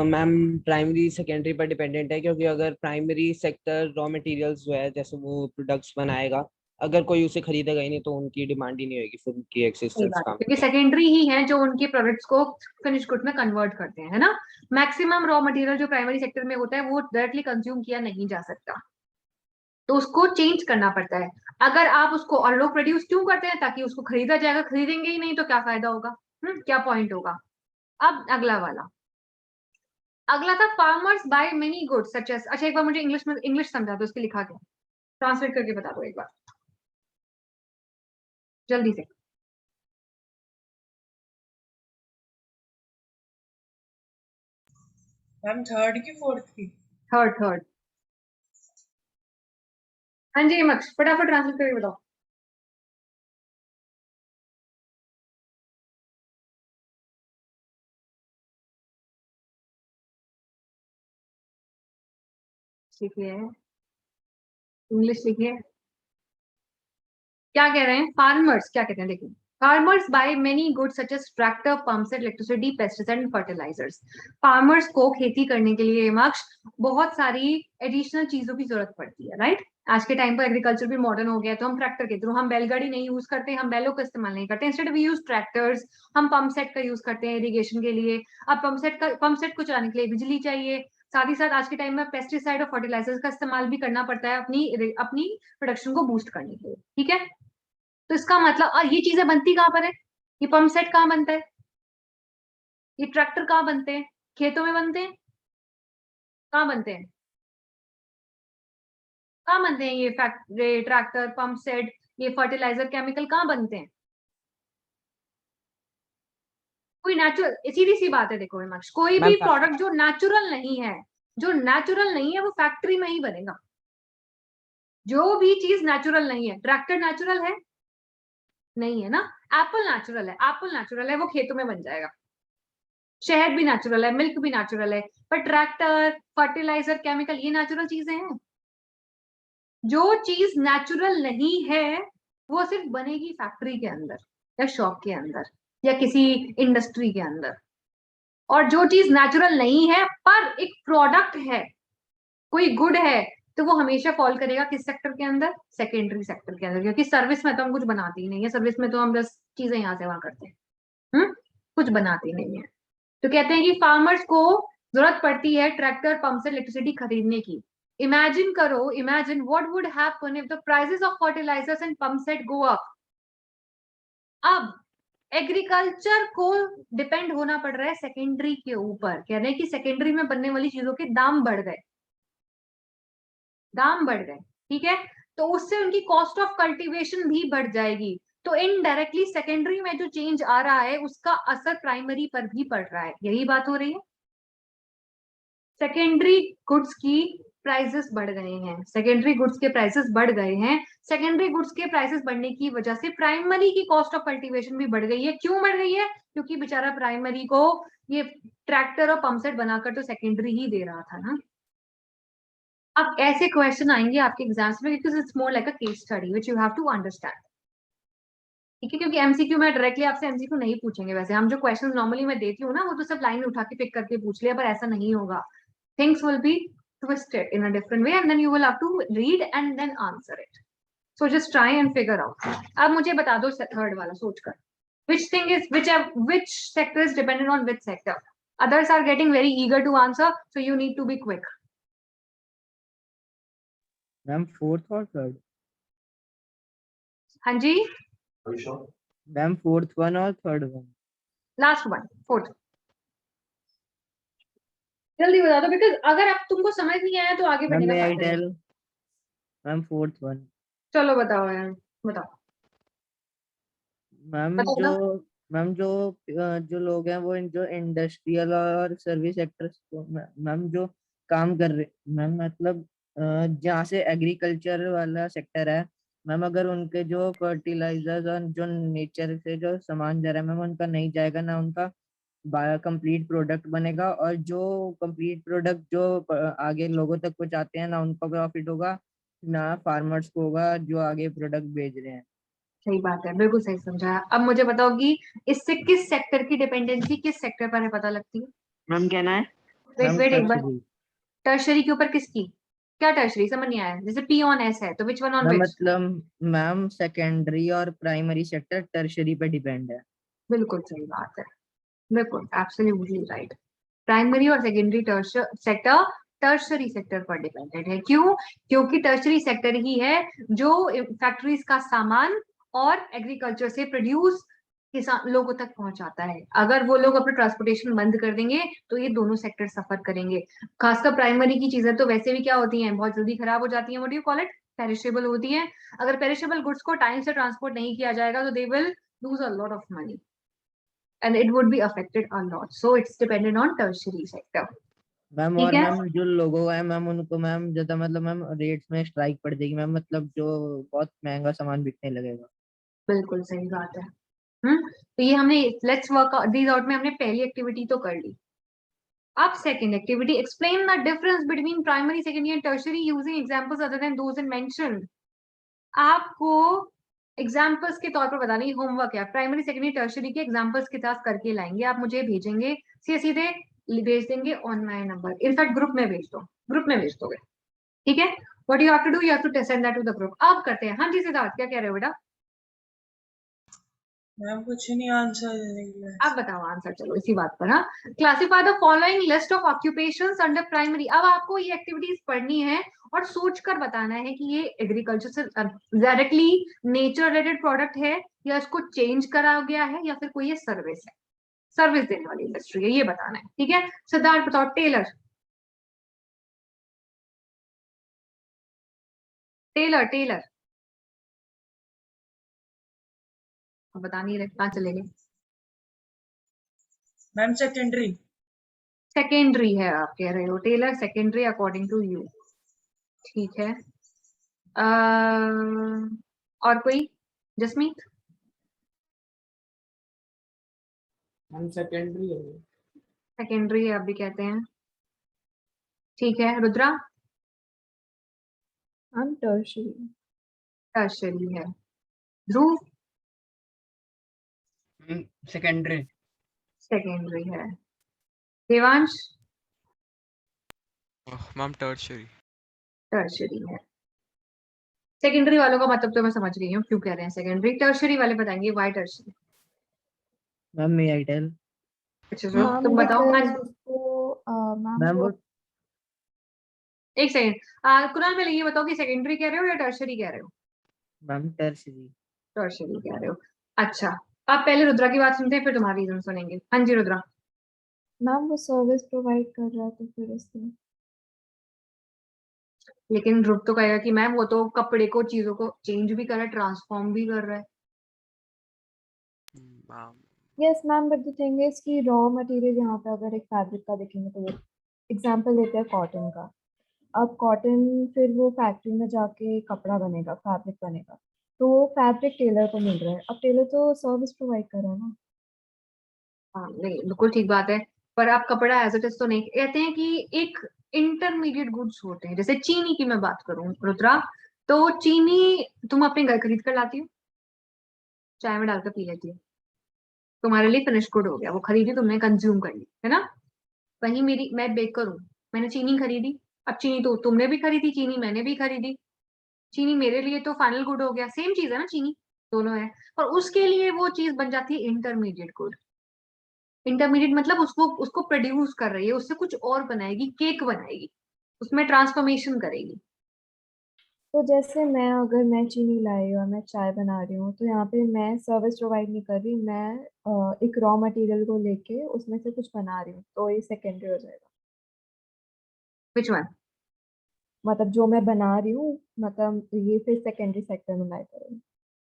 मैम प्राइमरी सेकेंडरी पर डिपेंडेंट है, क्योंकि अगर प्राइमरी सेक्टर रॉ मटेरियल्स जो है जैसे वो प्रोडक्ट्स बनाएगा, अगर कोई उसे खरीदेगा ही नहीं तो उनकी डिमांड ही नहीं होगी, फिर उनकी सही एक्सिस्टेंस बात है, काम क्योंकि सेकेंडरी ही है जो उनके प्रोडक्ट्स को फिनिश गुड में कन्वर्ट करते हैं, है ना। मैक्सिमम रॉ मटेरियल जो प्राइमरी सेक्टर में होता है वो डायरेक्टली कंज्यूम किया नहीं जा सकता, तो उसको चेंज करना पड़ता है। अगर आप उसको, और लोग प्रोड्यूस क्यों करते हैं? ताकि उसको खरीदा जाएगा, खरीदेंगे ही नहीं तो क्या फायदा होगा? क्या पॉइंट होगा? अब अगला वाला, अगला था farmers buy many goods such as. अच्छा एक बार मुझे इंग्लिश में, इंग्लिश समझा दो, इसके लिखा क्या, ट्रांसलेट करके बता दो एक बार जल्दी से। मैम थर्ड की फोर्थ की? Third, third. हाँ जी मक्स, फटाफट ट्रांसलेट करके बताओ। लिखिए, इंग्लिश लिखिए। क्या कह रहे हैं? फार्मर्स क्या कहते हैं, देखिए। Farmers buy many goods such as tractor, pumps, electricity, pesticide and fertilizers. Farmers को खेती करने के लिए मक्स बहुत सारी एडिशनल चीजों की जरूरत पड़ती है, राइट। आज के टाइम पर एग्रीकल्चर भी मॉडर्न हो गया, तो हम ट्रैक्टर के थ्रू, हम बैलगाड़ी नहीं यूज करते, हम बैलों का इस्तेमाल नहीं करते, इंस्टेड वी यूज ट्रैक्टर्स। हम पंप सेट का यूज करते हैं इरिगेशन के लिए। अब पंप सेट को चलाने के लिए बिजली चाहिए। साथ ही साथ आज के टाइम में पेस्टिसाइड और फर्टिलाइजर्स का इस्तेमाल भी करना पड़ता है अपनी अपनी प्रोडक्शन को बूस्ट करने के लिए, ठीक है। तो इसका मतलब, और ये चीजें बनती कहाँ पर है? ये पंप सेट कहाँ बनता है? ये ट्रैक्टर कहाँ बनते हैं? खेतों में बनते हैं। कहाँ बनते हैं? कहाँ बनते हैं ये फैक्ट्री, ट्रैक्टर, पंप सेट, ये फर्टिलाइजर, केमिकल कहाँ बनते हैं? कोई नेचुरल, सीधी सी बात है, देखो हिमांश, कोई भी मैम प्रोडक्ट जो नेचुरल नहीं है, जो नेचुरल नहीं है वो फैक्ट्री में ही बनेगा। जो भी चीज नेचुरल नहीं है, ट्रैक्टर नेचुरल है नहीं है ना। एप्पल नेचुरल है, एप्पल नेचुरल है, वो खेतों में बन जाएगा। शहद भी नेचुरल है, मिल्क भी नेचुरल है, पर ट्रैक्टर, फर्टिलाइजर, केमिकल, ये नेचुरल चीजें हैं। जो चीज नेचुरल नहीं है वो सिर्फ बनेगी फैक्ट्री के अंदर, या शॉप के अंदर, या किसी इंडस्ट्री के अंदर। और जो चीज नेचुरल नहीं है पर एक प्रोडक्ट है, कोई गुड है, तो वो हमेशा फॉल करेगा किस सेक्टर के अंदर? सेकेंडरी सेक्टर के अंदर, क्योंकि सर्विस में तो हम कुछ बनाते ही नहीं है। सर्विस में तो हम बस चीजें यहाँ से वहां करते हैं, कुछ बनाते नहीं है। तो कहते हैं कि फार्मर्स को जरूरत पड़ती है ट्रैक्टर, पंप से इलेक्ट्रिसिटी खरीदने की। इमेजिन करो, imagine what would happen if the prices of fertilizers and pump set go up. अब एग्रीकल्चर को डिपेंड होना पड़ रहा है सेकेंडरी के ऊपर। कह रहे हैं कि सेकेंडरी में बनने वाली चीजों के दाम बढ़ गए, दाम बढ़ गए, ठीक है। तो उससे उनकी कॉस्ट ऑफ कल्टीवेशन भी बढ़ जाएगी। तो इनडायरेक्टली सेकेंडरी में जो चेंज आ रहा है उसका असर प्राइमरी पर भी पड़ रहा है, यही बात हो रही है। सेकेंडरी गुड्स की प्राइसेस बढ़ गए हैं, सेकेंडरी गुड्स के प्राइसेस बढ़ गए हैं। सेकेंडरी गुड्स के प्राइसेस बढ़ने की वजह से प्राइमरी की कॉस्ट ऑफ कल्टीवेशन भी बढ़ गई है। क्यों बढ़ गई है? क्योंकि बेचारा प्राइमरी को ये ट्रैक्टर और पंप सेट बनाकर तो सेकेंडरी ही दे रहा था ना। अब ऐसे क्वेश्चन आएंगे आपके एग्जाम्स में, because it's more like a case study which you have to understand, ठीक है। क्योंकि एमसीक्यू में डायरेक्टली आपसे एमसीक्यू नहीं पूछेंगे। वैसे हम जो क्वेश्चंस नॉर्मली मैं देती हूँ ना, वो तो सब लाइन उठा के पिक करके पूछ लिया, पर ऐसा नहीं होगा। Things will be twisted in a different way and then you will have to read and then answer it. So just try and figure out. अब मुझे बता दो थर्ड वाला सोचकर, which thing is which sector is dependent on which sector? Others are getting very eager to answer, so you need to be quick. Ma'am fourth और थर्ड? हाँ जी, मैम फोर्थ वन और third one? Last one, fourth. जल्दी बता दो, बिकॉज अगर अब तुमको समझ नहीं आया तो आगे मैम बढ़ने का मे आई फायदा नहीं। टेल? Ma'am fourth one. चलो बताओ यार, बताओ मैम बताओ जो बताओ। मैम जो लोग हैं वो जो इंडस्ट्रियल और सर्विस सेक्टर्स को, मैम जो काम कर रहे मैम, मतलब जहाँ से एग्रीकल्चर वाला सेक्टर है मैम, अगर उनके जो फर्टिलाइजर्स और जो नेचर से जो सामान जा रहा है मैम, उनका नहीं जाएगा ना, उनका कंप्लीट प्रोडक्ट बनेगा, और जो कंप्लीट प्रोडक्ट जो आगे लोगों तक पहुंचाते हैं ना, उनको प्रॉफिट होगा ना फार्मर्स को होगा जो आगे प्रोडक्ट बेच रहे हैं। सही बात है, बिल्कुल सही समझा। अब मुझे बताओ कि इससे किस सेक्टर की डिपेंडेंसी किस सेक्टर पर है पता लगती है? मैम कहना है वेट मैम वेट एक बार, टर्शरी। टर्शरी के ऊपर किसकी? क्या टर्शरी समझ नहीं आया? जैसे पी ऑन एस है तो which one on ma'am which? मतलब मैम सेकेंडरी और प्राइमरी सेक्टर टर्शरी पे डिपेंड है। बिल्कुल सही बात है, बिल्कुल एब्सोल्युटली राइट। प्राइमरी और सेकेंडरी सेक्टर टर्शरी सेक्टर पर डिपेंडेंट है। क्यों? क्योंकि टर्शरी सेक्टर ही है जो फैक्ट्रीज का सामान और एग्रीकल्चर से प्रोड्यूस किसान लोगों तक पहुंचाता है। अगर वो लोग अपना ट्रांसपोर्टेशन बंद कर देंगे तो ये दोनों सेक्टर सफर करेंगे। खासकर प्राइमरी की चीजें तो वैसे भी क्या होती हैं, बहुत जल्दी खराब हो जाती हैं, what do you call it, perishable होती हैं। अगर पेरिशेबल गुड्स को टाइम से ट्रांसपोर्ट नहीं किया जाएगा तो they will lose a lot of money and it would be affected a lot. So it's dependent on tertiary sector. Ma'am ठीक और है, मैम जो लोगो है मैम, उनको मैम ज्यादा मतलब मैम रेट्स में स्ट्राइक पड़ जाएगी मैम, मतलब जो बहुत महंगा सामान बिकने लगेगा। बिल्कुल सही बात है। तो ये हमने लेट्स वर्क दीज आउट में हमने पहली एक्टिविटी तो कर ली। अब second activity, explain the difference between primary, secondary and tertiary using examples other than those in mention. आपको एग्जाम्पल्स के तौर पर बताना, ये होमवर्क है। प्राइमरी सेकेंडरी टर्शरी के एग्जाम्पल्स के साथ करके लाएंगे, आप मुझे भेजेंगे, सीधे सीधे भेज देंगे on my number, in fact group में भेज दो, ग्रुप में भेज दोगे, ठीक है। What you have to do, you have to send that to the group. अब करते हैं, हाँ जी सिद्धार्थ क्या कह रहे हो बेटा? मैम कुछ नहीं, आंसर देने के लिए। अब बताओ आंसर, चलो इसी बात पर। हाँ, classify the following list of occupations under primary. अब आपको ये एक्टिविटीज पढ़नी है और सोचकर बताना है कि ये एग्रीकल्चर से डायरेक्टली नेचर रिलेटेड प्रोडक्ट है या इसको चेंज करा गया है या फिर कोई ये सर्विस है, सर्विस देने वाली इंडस्ट्री है, ये बताना है, ठीक है। सिद्धार्थ बताओ, टेलर, टेलर टेलर बता नहीं रहे, कहाँ चले गए? Ma'am secondary. सेकेंडरी है आप कह रहे हो, tailor secondary according to you, ठीक है। और कोई? जसमीत? हम सेकेंडरी है। सेकेंडरी है आप भी कहते हैं, ठीक है। रुद्रा? Ma'am tertiary. टर्शरी है। ध्रुव? सेकेंडरी। सेकेंडरी है। देवांश? Ma'am tertiary. टर्शरी है। सेकेंडरी वालों का मतलब तो मैं समझ गई हूँ क्यों कह रहे हैं सेकेंडरी, टर्शरी वाले बताएंगे why tertiary. Ma'am may I tell? अच्छा मैम तुम बताओ। हाँ, बिकॉज उसको मैम मैम वो वो एक सेकेंड, कुणाल पहले ये बताओ कि सेकेंडरी कह रहे हो या टर्शरी कह रहे हो? Ma'am tertiary. टर्शरी कह रहे हो, अच्छा। आप पहले रुद्रा की बात सुनते हैं फिर तुम्हारी रीजन सुनेंगे। हाँ जी रुद्रा। मैम वो सर्विस प्रोवाइड कर रहा है तो फिर इसलिए। लेकिन ध्रुव तो कहेगा कि मैम वो तो कपड़े को, चीजों को चेंज भी कर रहा है, ट्रांसफॉर्म भी कर रहा है। Ma'am yes ma'am, but the thing is कि रॉ मटेरियल यहाँ पे अगर एक फैब्रिक का देखेंगे तो एग्जांपल लेते हैं कॉटन का। अब कॉटन फिर वो फैक्ट्री में जाके कपड़ा बनेगा, फैब्रिक बनेगा, तो वो फैब्रिक टेलर को मिल रहा है। अब टेलर तो सर्विस प्रोवाइड कर रहा है ना। हाँ नहीं बिल्कुल ठीक बात है, पर आप कपड़ा एज इट इज तो नहीं कहते हैं कि एक इंटरमीडिएट गुड्स होते हैं। जैसे चीनी की मैं बात करूं रुद्रा, तो चीनी तुम अपने घर खरीद कर लाती हो, चाय में डालकर पी लेती हो, तुम्हारे लिए फिनिश गुड हो गया, वो खरीदी तुमने, कंज्यूम कर ली, है ना। वही मेरी, मैं बेकर हूँ, मैंने चीनी खरीदी, अब चीनी तो तुमने भी खरीदी, चीनी मैंने भी खरीदी, चीनी मेरे लिए तो फाइनल गुड हो गया, सेम चीज है ना, चीनी दोनों है। पर उसके लिए वो चीज बन जाती है इंटरमीडिएट गुड। इंटरमीडिएट मतलब उसको उसको प्रोड्यूस कर रही है, उससे कुछ और बनाएगी, केक बनाएगी, उसमें ट्रांसफॉर्मेशन करेगी। तो जैसे अगर मैं चीनी लाई और मैं चाय बना रही हूँ तो यहाँ पे मैं सर्विस प्रोवाइड नहीं कर रही, मैं एक रॉ मटेरियल को लेके उसमें से कुछ बना रही हूँ, तो ये सेकेंडरी हो जाएगा। Which one? मतलब जो मैं बना रही हूँ, मतलब ये फिर सेकेंडरी सेक्टर में लाई करेंगे।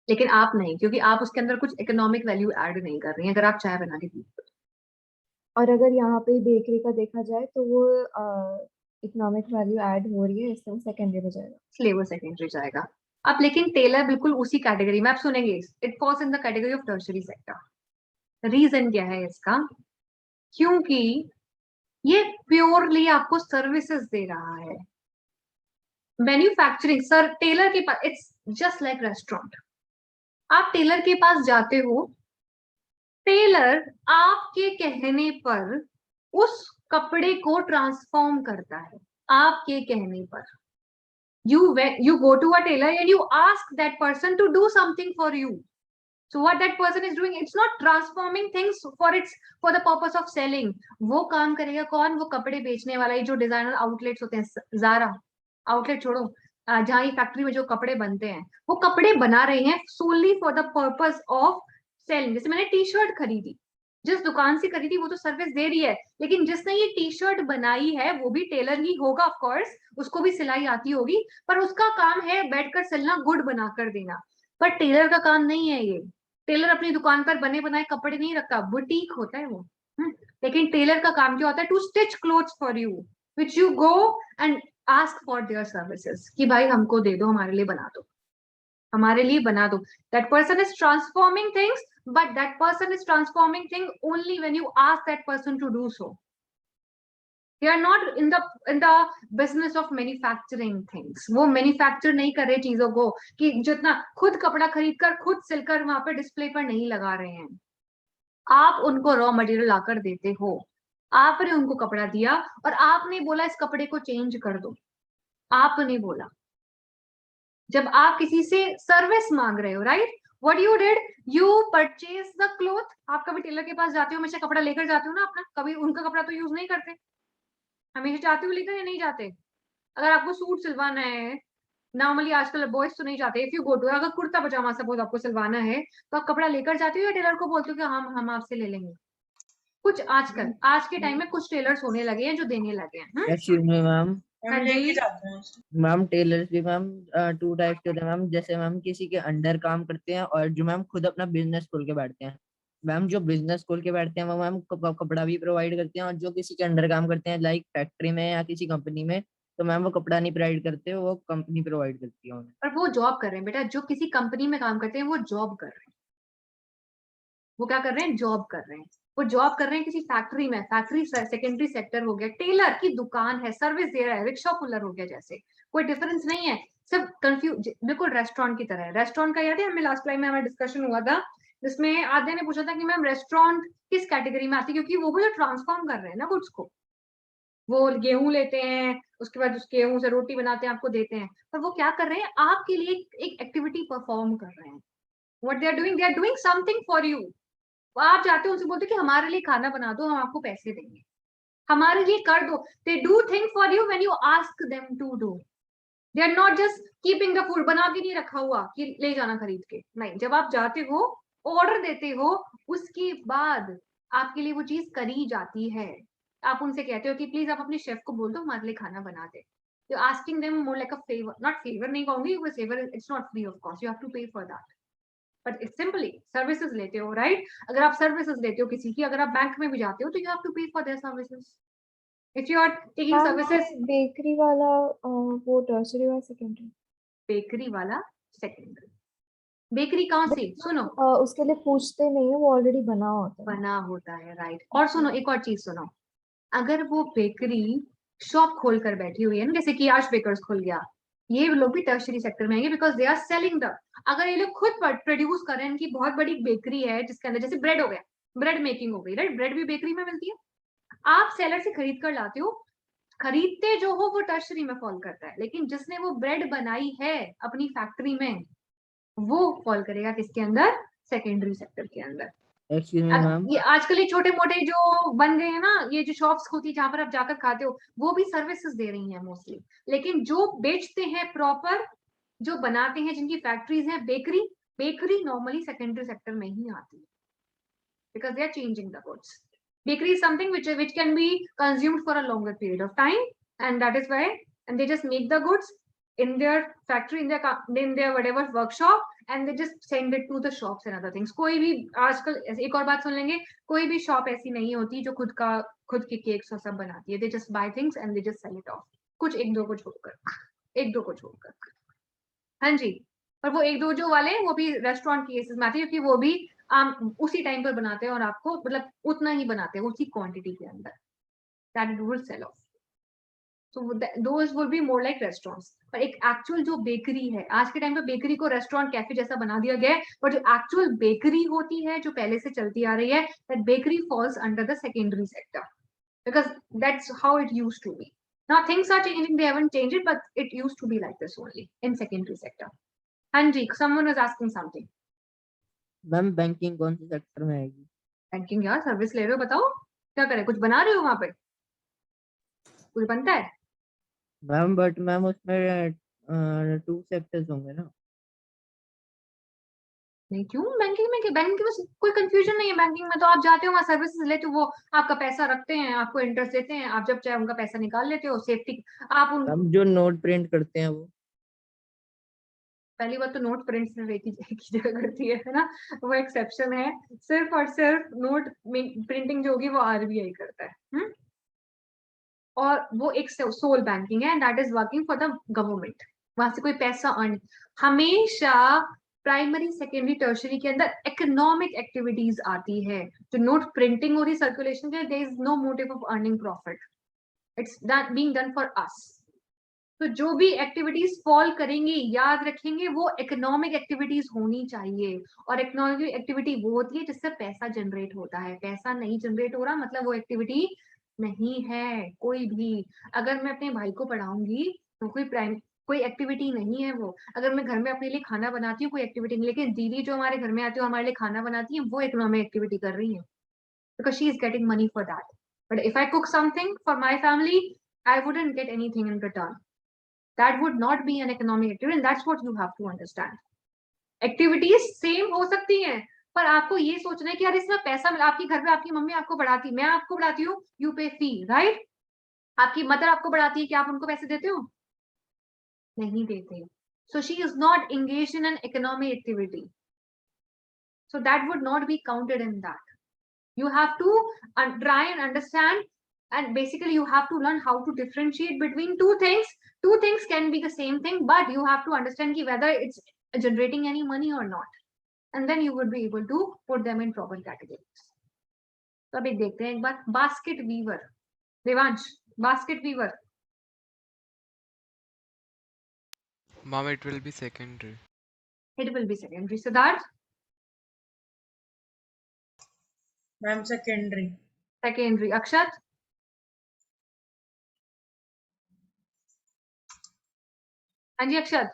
लेकिन आप नहीं, क्योंकि आप उसके अंदर कुछ इकोनॉमिक वैल्यू ऐड नहीं कर रही हैं अगर आप चाय बना के पी। और अगर यहाँ पे बेकरी का देखा जाए तो वो इकोनॉमिक वैल्यू ऐड हो रही है, इससे वो सेकेंडरी में जाएगा। इसलिए वो सेकेंडरी जाएगा। अब लेकिन टेलर बिल्कुल उसी कैटेगरी में, आप सुनेंगे, it falls in the category of tertiary sector. Reason क्या है इसका? क्योंकि ये प्योरली आपको सर्विसेज दे रहा है। मैन्युफैक्चरिंग, सर टेलर के पास, इट्स जस्ट लाइक रेस्टोरेंट। आप टेलर के पास जाते हो, टेलर आपके कहने पर उस कपड़े को ट्रांसफॉर्म करता है, आपके कहने पर। You go to a tailor and you ask that person to do something for you. So what that person is doing, it's not transforming things for the purpose of selling. वो काम करेगा कौन? वो कपड़े बेचने वाला, जो डिजाइनर आउटलेट्स होते हैं, ज़ारा आउटलेट छोड़ो, जहाँ ये फैक्ट्री में जो कपड़े बनते हैं, वो कपड़े बना रहे हैं solely for the purpose of selling. जैसे मैंने टी शर्ट खरीदी, जिस दुकान से खरीदी वो तो सर्विस दे रही है, लेकिन जिसने ये टी शर्ट बनाई है वो भी टेलर ही होगा, ऑफ कोर्स उसको भी सिलाई आती होगी, पर उसका काम है बैठकर सिलना, गुड बनाकर देना। पर टेलर का काम नहीं है ये। टेलर अपनी दुकान पर बने बनाए कपड़े नहीं रखता, बुटीक होता है वो। लेकिन टेलर का काम क्या होता है? To stitch clothes for you, which you go and ask for their services, कि भाई हमको दे दो, हमारे लिए बना दो, हमारे लिए बना दो। That person is transforming things, but that person is transforming thing only when you ask that person to do so. They are not in the business of manufacturing things. वो manufacture नहीं कर रहे चीजों को, कि जितना खुद कपड़ा खरीद कर खुद सिलकर वहां पे डिस्प्ले पर नहीं लगा रहे हैं। आप उनको रॉ मटेरियल लाकर देते हो, आपने उनको कपड़ा दिया और आपने बोला इस कपड़े को चेंज कर दो, आपने बोला। जब आप किसी से सर्विस मांग रहे हो, right, What you did, you purchase the cloth. आप कभी टेलर के पास जाते हो, हमेशा कपड़ा लेकर जाते हो ना अपना, कभी उनका कपड़ा तो यूज नहीं करते, हमेशा जाते हो लेकर या नहीं जाते? अगर आपको सूट सिलवाना है, नॉर्मली आजकल बॉयज तो नहीं जाते, इफ यू गो टू, अगर कुर्ता पजामा सपोज आपको सिलवाना है तो आप कपड़ा लेकर जाते हो या टेलर को बोलते हो कि हम आपसे ले लेंगे? कुछ आजकल आज के टाइम में कुछ टेलर्स होने लगे हैं जो देने लगे हैं। एक्चुअली में मैम, हम लेके जाते हैं। मैम टेलर्स भी मैम 2 टाइप्स के होते हैं मैम। जैसे मैम किसी के अंडर काम करते हैं और जो मैम खुद अपना बिजनेस खोल के बैठते हैं। मैम जो बिजनेस खोल के बैठते हैं वो मैम कपड़ा भी प्रोवाइड करते हैं, और जो किसी के अंडर काम करते हैं लाइक फैक्ट्री में या किसी कंपनी में, तो मैम वो कपड़ा नहीं प्रोवाइड करते, वो कंपनी प्रोवाइड करती है उन्हें। और वो जॉब कर रहे हैं बेटा, जो किसी कंपनी में काम करते हैं वो जॉब कर रहे हैं। वो क्या कर रहे हैं? जॉब कर रहे हैं। वो जॉब कर रहे हैं किसी फैक्ट्री में, फैक्ट्री सेकेंडरी सेक्टर हो गया, टेलर की दुकान है, सर्विस दे रहा है, रिक्शा पुलर हो गया, जैसे कोई डिफरेंस नहीं है, सब कंफ्यूज, बिल्कुल रेस्टोरेंट की तरह है। रेस्टोरेंट का याद है हमें लास्ट टाइम में हमारा डिस्कशन हुआ था, जिसमें आद्या ने पूछा था कि मैम रेस्टोरेंट किस कैटेगरी में आती है, क्योंकि वो भी तो ट्रांसफॉर्म कर रहे हैं ना गुड्स को। वो गेहूं लेते हैं, उसके बाद उस गेहूं से रोटी बनाते हैं, आपको देते हैं, पर वो क्या कर रहे हैं? आपके लिए एक एक्टिविटी परफॉर्म कर रहे हैं। What they are doing something for you. आप जाते हो उनसे बोलते कि हमारे लिए खाना बना दो, हम आपको पैसे देंगे, हमारे लिए कर दो। They do thing for you when you ask them to do. They are not just keeping the food, बना के नहीं रखा हुआ कि ले जाना खरीद के, नहीं। जब आप जाते हो, ऑर्डर देते हो, उसके बाद आपके लिए वो चीज करी जाती है। आप उनसे कहते हो कि प्लीज आप अपने शेफ को बोल दो हमारे लिए खाना बना दे। You asking them more like a favour, not favour नहीं कहूंगी, वो favour it's not free of cost, you have to pay for that, but it's simply services लेते हो, राइट? अगर आप सर्विसेज लेते हो किसी की, अगर आप बैंक में भी जाते हो तो you have to pay for their services. If you are taking services, bakery वाला वो टर्शरी और सेकेंडरी? बेकरी वाला सेकेंडरी। बेकरी कहाँ से? सुनो, उसके लिए पूछते नहीं है, वो ऑलरेडी बना होता है। बना होता है, राइट। और सुनो, एक और चीज सुनो, अगर वो बेकरी शॉप खोल कर बैठी हुई है ना, जैसे कि आश बेकर्स खुल गया, ये लोग भी टर्शरी सेक्टर में आएंगे, because they are selling the, अगर ये लोग खुद प्रोड्यूस कर रहे हैं, इनकी बहुत बड़ी बेकरी है जिसके अंदर जैसे ब्रेड हो गया, ब्रेड मेकिंग हो गई, राइट, ब्रेड भी बेकरी में मिलती है, आप सेलर से खरीद कर लाते हो, खरीदते जो हो वो टर्शरी में फॉल करता है, लेकिन जिसने वो ब्रेड बनाई है अपनी फैक्ट्री में, वो फॉल करेगा किसके अंदर? सेकेंडरी सेक्टर के अंदर। ये आजकल ये छोटे मोटे जो बन गए हैं ना, ये जो शॉप्स होती है जहां पर आप जाकर खाते हो, वो भी सर्विसेज दे रही हैं मोस्टली, लेकिन जो बेचते हैं प्रॉपर, जो बनाते हैं, जिनकी फैक्ट्रीज हैं, bakery, bakery normally secondary sector में ही आती है, because they are changing the goods. Bakery is something which can be consumed for a longer period of time, and that is why, and they just make the goods in their factory, in their whatever workshop, and they just send it to the shops and other things. कोई भी आजकल एक और बात सुन लेंगे, कोई भी शॉप ऐसी नहीं होती जो खुद के केक्स और सब बनाती है। They just by things and they just sell it of, कुछ एक दो को छोड़कर। हाँ जी, पर वो एक दो जो वाले वो भी रेस्टोरेंट की केसेस में आते हैं, क्योंकि वो भी उसी टाइम पर बनाते हैं और आपको मतलब उतना ही बनाते हैं उसी क्वांटिटी के अंदर, that will sell off. So those will be more like restaurants. पर एक एक्चुअल जो बेकरी है, आज के टाइम पे बेकरी को रेस्टोरेंट कैफे जैसा बना दिया गया है, पर जो एक्चुअल बेकरी होती है जो पहले से चलती आ रही है, that bakery falls under the secondary sector because that's how it used to be. Now things are changing, they haven't changed it, but it used to be like this only in secondary sector. हाँ जी, someone was asking something. Ma'am banking कौन से सेक्टर में आएगी? बैंकिंग यार सर्विस ले रहे हो, बताओ क्या करें, कुछ बना रहे हो वहां पे, कुछ बनता है? मैम बट मैम उसमें 2 सेक्टर्स होंगे ना? नहीं क्यों, बैंकिंग के बस कोई कंफ्यूजन नहीं है। बैंकिंग में तो आप जाते हो वहाँ सर्विसेज लेते हो, वो आपका पैसा रखते हैं, आपको इंटरेस्ट देते हैं, आप जब चाहे उनका पैसा निकाल लेते हो, सेफ्टी आप उन मैम जो नोट प्रिंट करते हैं वो? पहली बात तो नोट प्रिंट सिर्फ एक ही जगह करती है ना, वो एक्सेप्शन है। सिर्फ और सिर्फ नोट प्रिंटिंग जो होगी वो आरबीआई करता है। और वो एक सोल बैंकिंग है, that is working for the government, वहां से कोई पैसा अर्न। हमेशा प्राइमरी सेकेंडरी टर्शरी के अंदर इकोनॉमिक एक्टिविटीज आती है। जो नोट प्रिंटिंग हो रही सर्कुलेशन के, there is no motive of earning profit, it's being done for us. तो जो भी एक्टिविटीज फॉल करेंगी, याद रखेंगे वो इकोनॉमिक एक्टिविटीज होनी चाहिए। और इकोनॉमिक एक्टिविटी वो होती है जिससे पैसा जनरेट होता है। पैसा नहीं जनरेट हो रहा मतलब वो एक्टिविटी नहीं है कोई भी। अगर मैं अपने भाई को पढ़ाऊंगी तो कोई एक्टिविटी नहीं है वो। अगर मैं घर में अपने लिए खाना बनाती हूँ कोई एक्टिविटी नहीं, लेकिन दीदी जो हमारे घर में आती है हमारे लिए खाना बनाती है, वो इकोनॉमिक एक्टिविटी कर रही है, because she is getting money for that. But if I cook something for my family, I wouldn't get anything in return. That would not be an economic activity, and that's what you have to understand. Activities same हो सकती हैं, पर आपको ये सोचना है कि यार इसमें पैसा मिला। आपकी घर पे आपकी मम्मी आपको पढ़ाती, मैं आपको पढ़ाती हूँ, यू पे फी, राइट? आपकी मदर आपको पढ़ाती है, क्या आप उनको पैसे देते हो? नहीं देते। So she is not engaged in an economic activity, so that would not be counted in that. You have to try and understand, and basically you have to learn how to differentiate between two things. Two things can be the same thing, but you have to understand whether it's generating any money or not, and then you would be able to put them in proper categories. तो अभी देखते हैं एक बार, basket weaver, Devansh, basket weaver. Mom, it will be secondary. It will be secondary. Siddharth? Ma'am secondary. Secondary. Akshat? हाँ जी Akshat.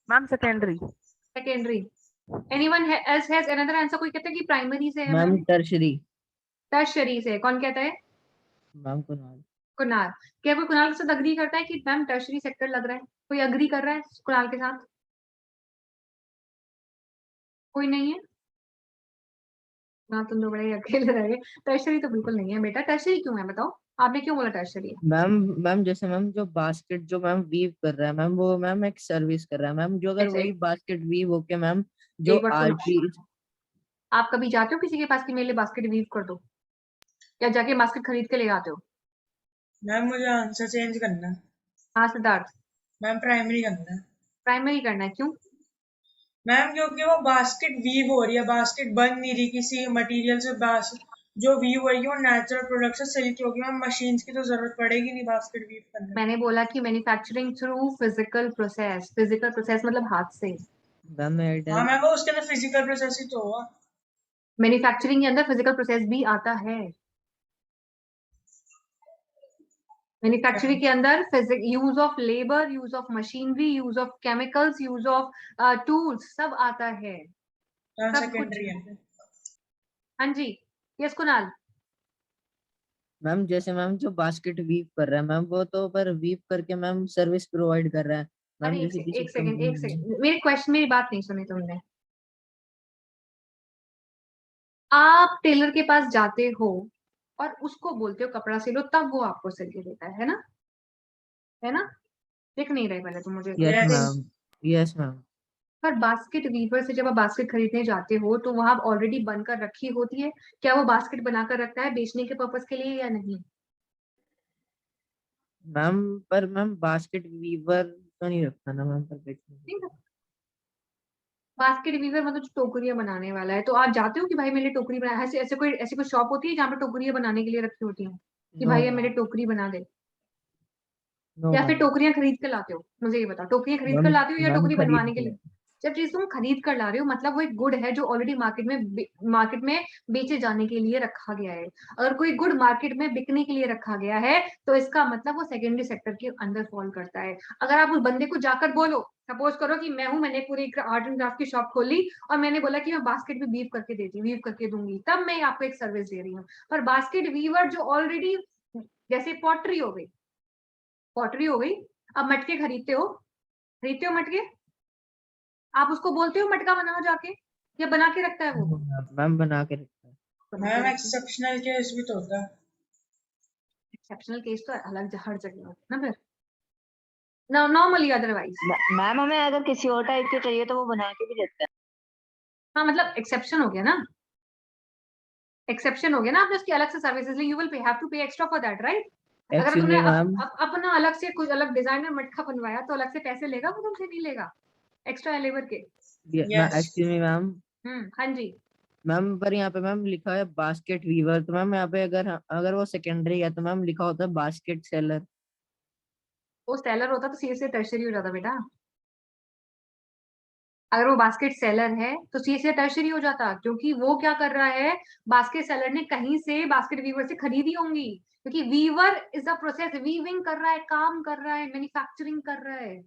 Ma'am secondary. Secondary. Anyone else has another answer? कोई कहता है कि प्राइमरी से है मैम टर्शरी। टर्शरी से कौन कहता है? मैम कुणाल। कुणाल। क्या कोई कुणाल के साथ अग्री करता है कि मैम टर्शरी सेक्टर लग रहा है? कोई अग्री कर रहा है कुणाल के साथ? कोई नहीं है? हाँ तुम लोग बड़े अकेले रह गए। टर्शरी तो बिल्कुल नहीं है बेटा। टर्शरी क्यों है बताओ, आपने क्यों बोला टर्शरी है? मैम जैसे मैम जो बास्केट जो मैम वीव कर रहा है मैम, वो मैम एक सर्विस कर रहा है मैम, जो अगर अच्छा, वही बास्केट वीव होके मैम जो एक बार सुनो। आरपी। आप कभी जाते हो किसी के पास कि मेरे लिए बास्केट वीव कर दो, या जाके बास्केट खरीद के ले आते हो? मैम मुझे आंसर चेंज करना है। हाँ सिद्धार्थ। मैम प्राइमरी करना है। प्राइमरी करना है, क्यों? मैम क्योंकि वो बास्केट वीव हो रही है, बास्केट बन नहीं रही किसी मटेरियल से। जो वीव होगी वो नेचुरल प्रोडक्ट से सिल्क होगी मैम, मशीन्स की तो जरूरत पड़ेगी नहीं बास्केट वीव करने में। मैंने बोला कि manufacturing through physical process. Physical process मतलब हाथ से। मैम हाँ मैम वो उसके अंदर फिजिकल प्रोसेस ही तो होगा। मैन्युफैक्चरिंग के अंदर फिजिकल प्रोसेस भी आता है। मैन्युफैक्चरिंग के अंदर use of labour, use of machinery, use of chemicals, use of tools सब आता है। मैम सब कुछ। सेकेंडरी है। हाँ जी, यस कुणाल। मैम जैसे मैम जो बास्केट वीव कर रहा है मैम, वो तो पर वीव करके मैम सर्विस प्रोवाइड कर रहा है मैम, अरे जैसे किसी एक सेकंड कंपनी। मेरे क्वेश्चन, मेरी बात नहीं सुनी तुमने। आप टेलर के पास जाते हो और उसको बोलते हो कपड़ा सिलो, तब वो आपको सिल के देता है ना? है ना? दिख नहीं रहे पहले तो मुझे। Yes Yes. Ma'am. Yes ma'am. पर बास्केट वीवर से जब आप बास्केट खरीदने जाते हो तो वहां ऑलरेडी बनकर रखी होती है, क्या वो बास्केट बनाकर रखता है बेचने के पर्पस के लिए या नहीं? मैम पर मैम बास्केट वीवर तो नहीं रखता ना मैम, पर बेचने के ठीक है, लिए। बास्केट वीवर मतलब जो टोकरियां बनाने वाला है, तो आप जाते हो कि भाई मेरे लिए टोकरी बना, ऐसे कोई शॉप होती है जहाँ पे टोकरियां बनाने के लिए रखी होती है कि नो भाई ये मेरे मैम, टोकरी बना दे? नो या फिर मैम। टोकरियां खरीद कर लाते हो? मुझे ये बताओ, टोकरियां खरीद कर मैम लाते हो या मैम टोकरी खरीद बनवाने के के। लिए? जब चीज तुम खरीद कर ला रहे हो मतलब वो एक गुड है जो ऑलरेडी मार्केट में बेचे जाने के लिए रखा गया है। अगर कोई गुड मार्केट में बिकने के लिए रखा गया है तो इसका मतलब वो सेकेंडरी सेक्टर के अंदर फॉल करता है। अगर आप उस बंदे को जाकर बोलो, सपोज करो कि मैं हूं, मैंने पूरी आर्ट एंड क्राफ्ट की शॉप खोली और मैंने बोला कि मैं बास्केट भी वीव करके दूंगी, तब मैं आपको एक सर्विस दे रही हूँ। पर बास्केट वीवर जो ऑलरेडी, जैसे पॉटरी हो गई, अब मटके खरीदते हो मटके, आप उसको बोलते हो मटका बनाओ जाके, या बना के रखता है वो? मैम बना के रखता है। बना के मैम रखता है। एक्सेप्शनल केस भी तो होता है। एक्सेप्शनल केस तो अलग हर जगह होता है ना, फिर नॉर्मली अदरवाइज। मैम हमें अगर किसी और टाइप के चाहिए तो वो बना के भी देता है। हाँ मतलब एक्सेप्शन हो गया ना, एक्सेप्शन हो गया ना, आपने उसकी अलग से सर्विसेज ली, you will have to pay extra for that, right? अगर तुमने एक्चुअली मैम, अपना अलग से कुछ अलग डिजाइनर मटका बनवाया तो अलग से पैसे लेगा वो तुमसे, नहीं लेगा एक्स्ट्रा लेबर के? यस एक्चुअली मैम, हाँ जी। मैम पर यहाँ पे मैम लिखा है बास्केट वीवर, तो मैम यहाँ पे अगर अगर वो सेकेंडरी है तो मैम लिखा होता है बास्केट सेलर। वो सेलर होता तो सी से टर्शरी हो जाता बेटा। अगर वो बास्केट सेलर है तो सी से टर्शरी हो जाता, क्योंकि वो क्या कर रहा है, बास्केट सेलर ने कहीं से बास्केट वीवर से खरीदी होंगी, क्योंकि weaver is a process, weaving कर रहा है, काम कर रहा है, मैन्युफैक्चरिंग कर रहा है,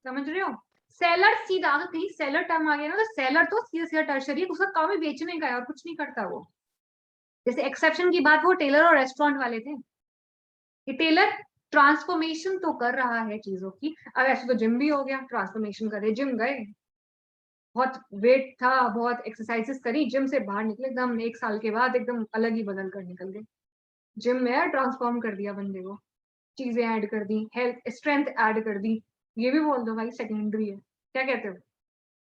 समझ रहे हो? सेलर सीधा, अगर कहीं सेलर टर्म आ गया ना तो सेलर तो सीधा टर्शरी है, उसका काम है बेचने का है और कुछ नहीं करता वो। जैसे एक्सेप्शन की बात वो टेलर और रेस्टोरेंट वाले थे, ये टेलर ट्रांसफॉर्मेशन तो कर रहा है चीजों की। अब ऐसे तो जिम भी हो गया, ट्रांसफॉर्मेशन करे, जिम गए, बहुत वेट था, बहुत एक्सरसाइजेस करी, जिम से बाहर निकले एकदम 1 साल के बाद एकदम अलग ही बदल कर निकल गए। जिम में ट्रांसफॉर्म कर दिया बंदे को, चीजें ऐड कर दी, हेल्थ स्ट्रेंथ ऐड कर दी, ये भी बोल दो भाई सेकेंडरी है। क्या कहते हो?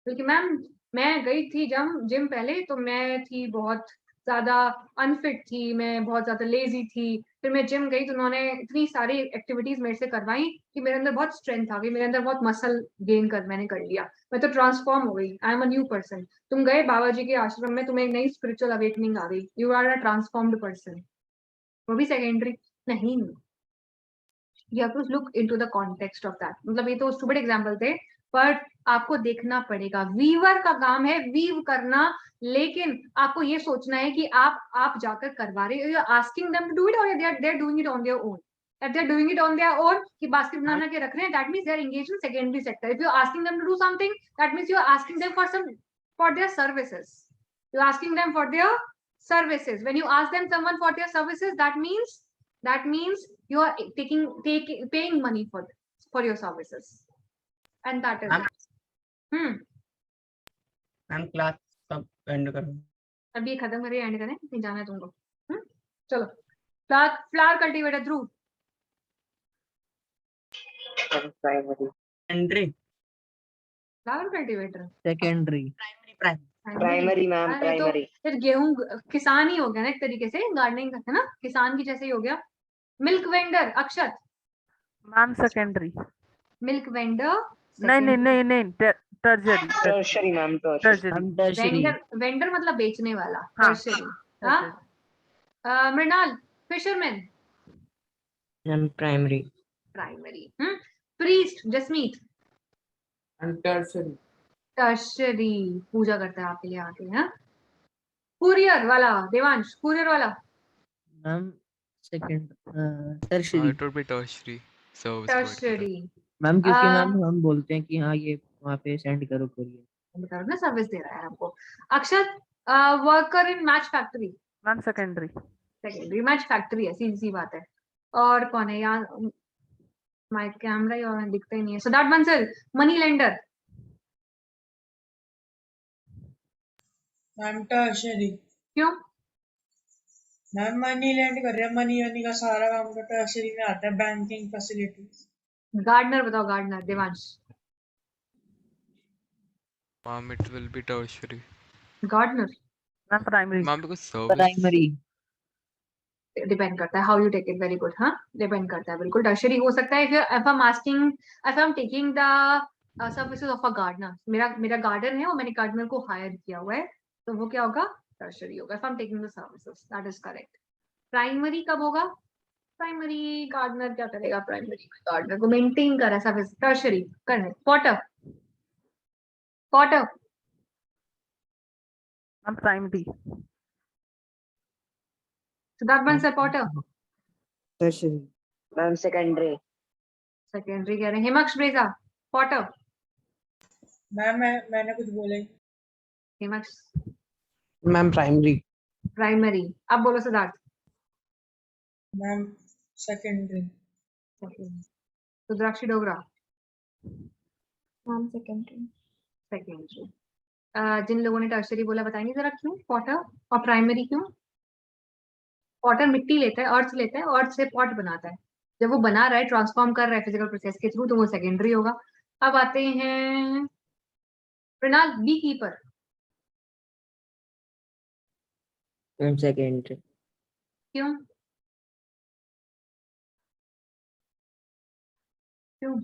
क्योंकि मैम मैं गई थी जब जिम पहले, तो मैं थी बहुत ज्यादा अनफिट थी, मैं बहुत ज्यादा लेजी थी, फिर मैं जिम गई तो उन्होंने इतनी सारी एक्टिविटीज मेरे से करवाई कि मेरे अंदर बहुत स्ट्रेंथ आ गई, मेरे अंदर बहुत मसल गेन कर मैंने कर लिया, मैं तो ट्रांसफॉर्म हो गई, I am a new person. तुम गए बाबा जी के आश्रम में, तुम्हें एक नई स्पिरिचुअल अवेकनिंग आ गई, you are a transformed person, वो भी सेकेंडरी नहीं। you have to look into the context of that। मतलब ये तो स्टूपिड एग्जांपल थे, पर आपको देखना पड़ेगा, वीवर का काम है वीव करना, लेकिन आपको ये सोचना है कि आप जाकर करवा रहे हो, you are asking them to do it और they are doing it on their own. If they are doing it on their own कि बास्केट बना के रख रहे हैं, that means they are engaged in secondary sector। If you are asking them to do something, that means you are asking them for their services, you are asking them for their services। When you ask them someone for their services, that means you are paying money for your services, and that is it। Ma'am class कब एंड करूं? अभी खत्म करिए, एंड करें, नहीं जाना है तुमको? चलो, flower cultivator through entry flower cultivator secondary. Primary ma'am, तो प्राइमरी। फिर गेहूं किसान ही हो गया ना एक तरीके से, गार्डनिंग है ना, किसान की जैसे ही हो गया। मिल्क वेंडर अक्षत, मैम सेकेंडरी। मिल्क वेंडर नहीं टर्जरी। Tertiary ma'am, tertiary. हम टर्शरी। वेंडर मतलब बेचने वाला, हाँ, टर्शरी। tertiary। मृणाल फिशरमैन, हम primary. Primary. Priest Jasmeet, tertiary. Tertiary, पूजा करता है आपके लिए आके। हाँ, कुरियर वाला देवांश, कुरियर वाला ma'am second tertiary. It would be tertiary service tertiary. Ma'am क्योंकि मैम हम बोलते हैं कि हाँ ये वहाँ पे सेंड करो कुरियर। बता ना, सर्विस दे रहा है आपको। Akshat worker in match factory, ma'am secondary. Secondary. Match factory है, सीधी सी बात है। और कौन है यहाँ, माय कैमरा ही और दिखता ही नहीं है। Siddharth Bansal, money lender, ma'am tertiary. क्यों? मैम मनी लैंड कर रहे हैं, मनी वनी का सारा काम तो टर्शरी में आता है, बैंकिंग फैसिलिटीज। गार्डनर बताओ, gardener Devansh. Ma'am, it will be tertiary. Gardener ma'am primary. Ma'am, because service. Primary depend करता है how you take it, very good. हाँ, डिपेंड करता है, बिल्कुल टर्शरी हो सकता है। If I am asking, if I am taking the services of a gardener, मेरा गार्डन है और मैंने गार्डनर को हायर किया हुआ है, तो वो क्या होगा, टर्शरी होगा। If I am taking the services, that is correct. Primary कब होगा? प्राइमरी गार्डनर क्या करेगा? प्राइमरी गार्डनर को मेंटेन कर रहा है सर्विस। टर्शरी करने potter, potter ma'am primary. Siddharth बन sir, potter tertiary ma'am secondary. Secondary कह रहे हैं। हेमक्ष ब्रेजा, पॉटर। मैम मैंने कुछ बोला ही। Hemaksh ma'am primary primary. अब बोलो Siddharth. Ma'am secondary. Rudrakshi Dogra ma'am secondary. Secondary. जिन लोगों ने टर्शरी बोला बताएंगे जरा क्यों पॉटर और प्राइमरी क्यों? पॉटर मिट्टी लेता है, अर्थ लेता है, अर्थ से पॉट बनाता है। जब वो बना रहा है, ट्रांसफॉर्म कर रहा है फिजिकल प्रोसेस के थ्रू, तो वो सेकेंडरी होगा। अब आते हैं Pranal, bee keeper. Ma'am secondary क्यों? क्यों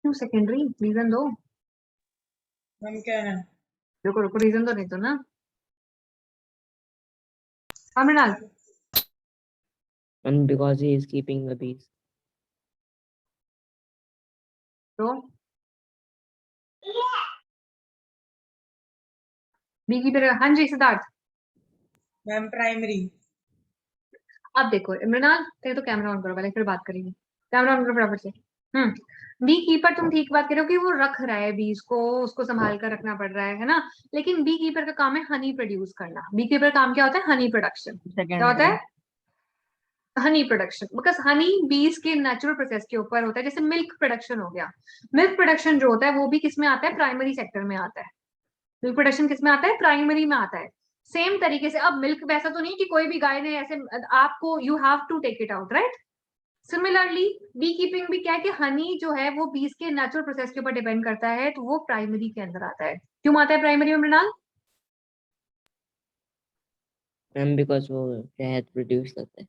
क्यों सेकेंडरी? रीजन दो। मैम क्या है? रुको रुको, रीजन तो नहीं तो ना। हाँ Mrinal. and because he is keeping the bees. तो बी कीपर, हाँ जी सिद्धार्थ। Ma'am primary. अब देखो मृणाल, तेरे तो कैमरा ऑन करो पहले, फिर बात करेंगे। कैमरा ऑन करो फटाफट से। बी कीपर, तुम ठीक बात करो कि वो रख रहा है बीज को, उसको संभाल कर रखना पड़ रहा है ना। लेकिन बी कीपर का काम है हनी प्रोड्यूस करना। बी कीपर का काम क्या होता है? Honey production. क्या होता है? Honey production. बिकॉज हनी बीज के नेचुरल प्रोसेस के ऊपर होता है। जैसे मिल्क प्रोडक्शन हो गया, मिल्क प्रोडक्शन जो होता है वो भी किस में आता है? प्राइमरी सेक्टर में आता है। मिल्क प्रोडक्शन किस में आता है? प्राइमरी में आता है। सेम तरीके से अब मिल्क, वैसा तो नहीं कि कोई भी गाय ने ऐसे, आपको you have to take it out, right? Similarly bee keeping भी क्या है कि हनी जो है वो बीज के नेचुरल प्रोसेस के ऊपर डिपेंड करता है, तो वो प्राइमरी के अंदर आता है। क्यों आता है प्राइमरी में मृणाल? मैम बिकॉज वो शहद प्रोड्यूस करता है।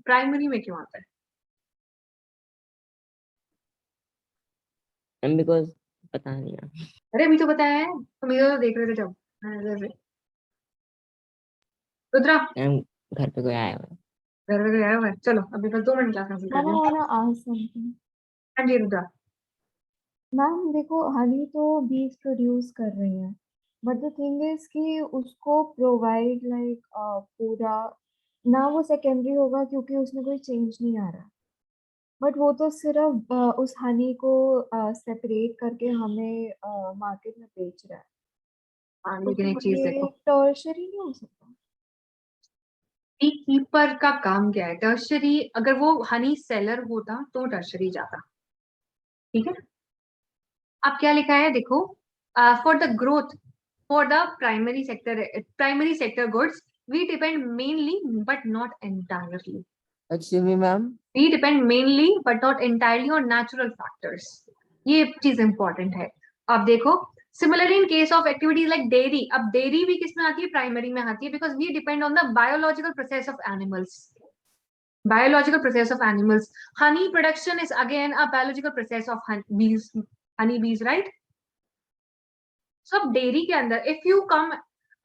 प्राइमरी में क्यों आता है? मैम बिकॉज पता नहीं यार। अरे अभी तो बताया है, तुम इधर तो देख रहे थे जब। रुद्रा, मैम घर पे कोई आया हुआ है। घर पे आया हुआ है। चलो अभी बस 2 मिनट क्लास कैंसिल कर मैम रही आई हूँ। Want to ask something. हाँ जी रुद्रा। मैम देखो, हनी तो बीज प्रोड्यूस कर रही है, बट द थिंग इज कि उसको प्रोवाइड लाइक पूरा ना, वो सेकेंडरी होगा क्योंकि उसमें कोई चेंज नहीं आ रहा। बट वो तो सिर्फ उस हनी को सेपरेट करके हमें मार्केट में बेच रहा है। हाँ तो लेकिन एक चीज ये देखो, टर्शरी नहीं हो सकता। बी कीपर का काम क्या है? टर्शरी, अगर वो हनी सेलर होता तो टर्शरी जाता। ठीक है, अब क्या लिखा है देखो, for the growth, for the primary sector goods we depend mainly but not entirely. Actually me ma'am We depend mainly but not entirely on natural factors. ये चीज इंपॉर्टेंट है। अब देखो, similarly in case of activities like dairy, अब डेयरी भी किसमें आती है? प्राइमरी में आती है, because we depend on the biological process of animals. Biological process of animals. Honey production is again a biological process of bees, honey बीज, राइट? सो अब डेयरी के अंदर इफ यू कम,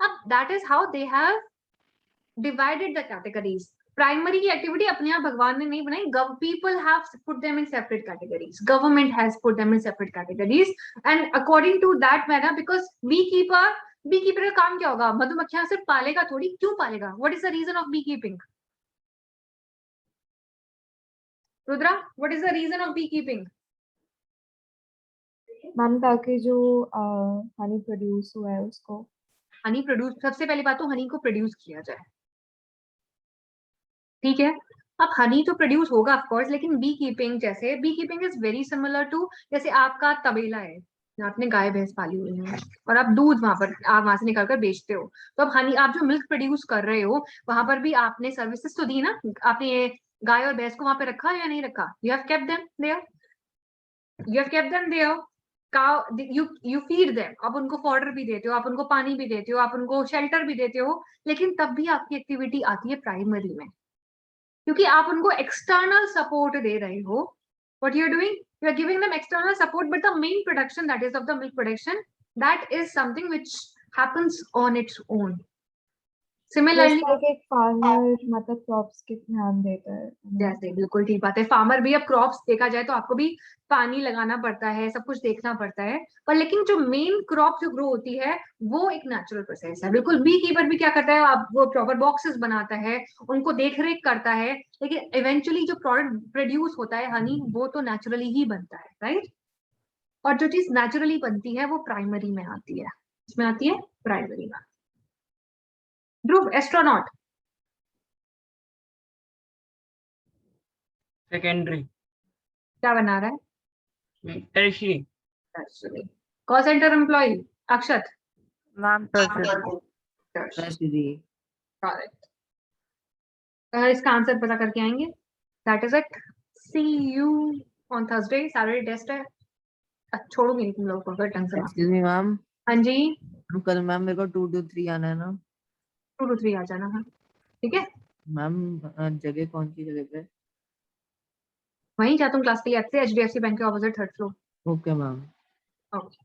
अब that is how they have divided the categories. Primary की एक्टिविटी अपने आप भगवान ने नहीं बनाई, people have put them in separate categories, government has put them in separate categories, and according to that manner, because bee keeper का काम क्या होगा? मधुमक्खियां सिर्फ पालेगा थोड़ी, क्यों पालेगा? What is the reason of bee keeping? Rudra, what is the reason of bee keeping? Ma'am ताकि जो हनी प्रोड्यूस हुआ है उसको, हनी प्रोड्यूस, सबसे पहली बात तो हनी को प्रोड्यूस किया जाए। ठीक है, अब हनी तो प्रोड्यूस होगा ऑफ कोर्स, लेकिन बी कीपिंग, जैसे bee keeping is very similar to, जैसे आपका तबेला है, आपने गाय भैंस पाली हुई है और आप दूध वहां पर आप वहां से निकाल कर बेचते हो, तो अब हनी, आप जो मिल्क प्रोड्यूस कर रहे हो वहां पर भी आपने सर्विसेज तो दी ना। आपने ये गाय और भैंस को वहां पे रखा या नहीं रखा? You have kept them there. You have kept them there. Cow, you feed them. आप उनको fodder भी देते हो, आप उनको पानी भी देते हो, आप उनको shelter भी देते हो, लेकिन तब भी आपकी एक्टिविटी आती है प्राइमरी में, क्योंकि आप उनको external support दे रहे हो. What you are doing? You are giving them external support, but the main production, that is of the milk production, that is something which happens on its own. Similarly, एक फार्मर मतलब क्रॉप्स के ध्यान देता है. जैसे बिल्कुल ठीक बात है, फार्मर भी, अब क्रॉप्स देखा जाए तो आपको भी पानी लगाना पड़ता है, सब कुछ देखना पड़ता है, पर लेकिन जो मेन क्रॉप जो ग्रो होती है वो एक नेचुरल प्रोसेस है. बिल्कुल, बी कीपर भी क्या करता है, आप वो प्रॉपर बॉक्सेस बनाता है, उनको देख रेख करता है, लेकिन इवेंचुअली जो प्रोडक्ट प्रोड्यूस होता है हनी, वो तो नेचुरली ही बनता है, राइट. और जो चीज नेचुरली बनती है वो प्राइमरी में आती है. इसमें आती है प्राइमरी में. ध्रुव, एस्ट्रोनॉट. सेकेंडरी. क्या बना रहा है? Tertiary. Call centre employ. Akshat. Ma'am tertiary. Tertiary. Correct. इसका आंसर पता करके आएंगे. That is it. See you on Thursday. Saturday test है. छोड़ूंगी नहीं तुम लोगों को अगर ढंग से. Excuse me, ma'am. हाँ जी. कल मैम मेरे को 2 to 3 आना है ना. 2 to 3 आ जाना. हाँ ठीक है. मैम जगह कौन सी जगह पे? वहीं जा तुम क्लास के लिए. HDFC बैंक के opposite 3rd floor. Okay ma'am. Okay.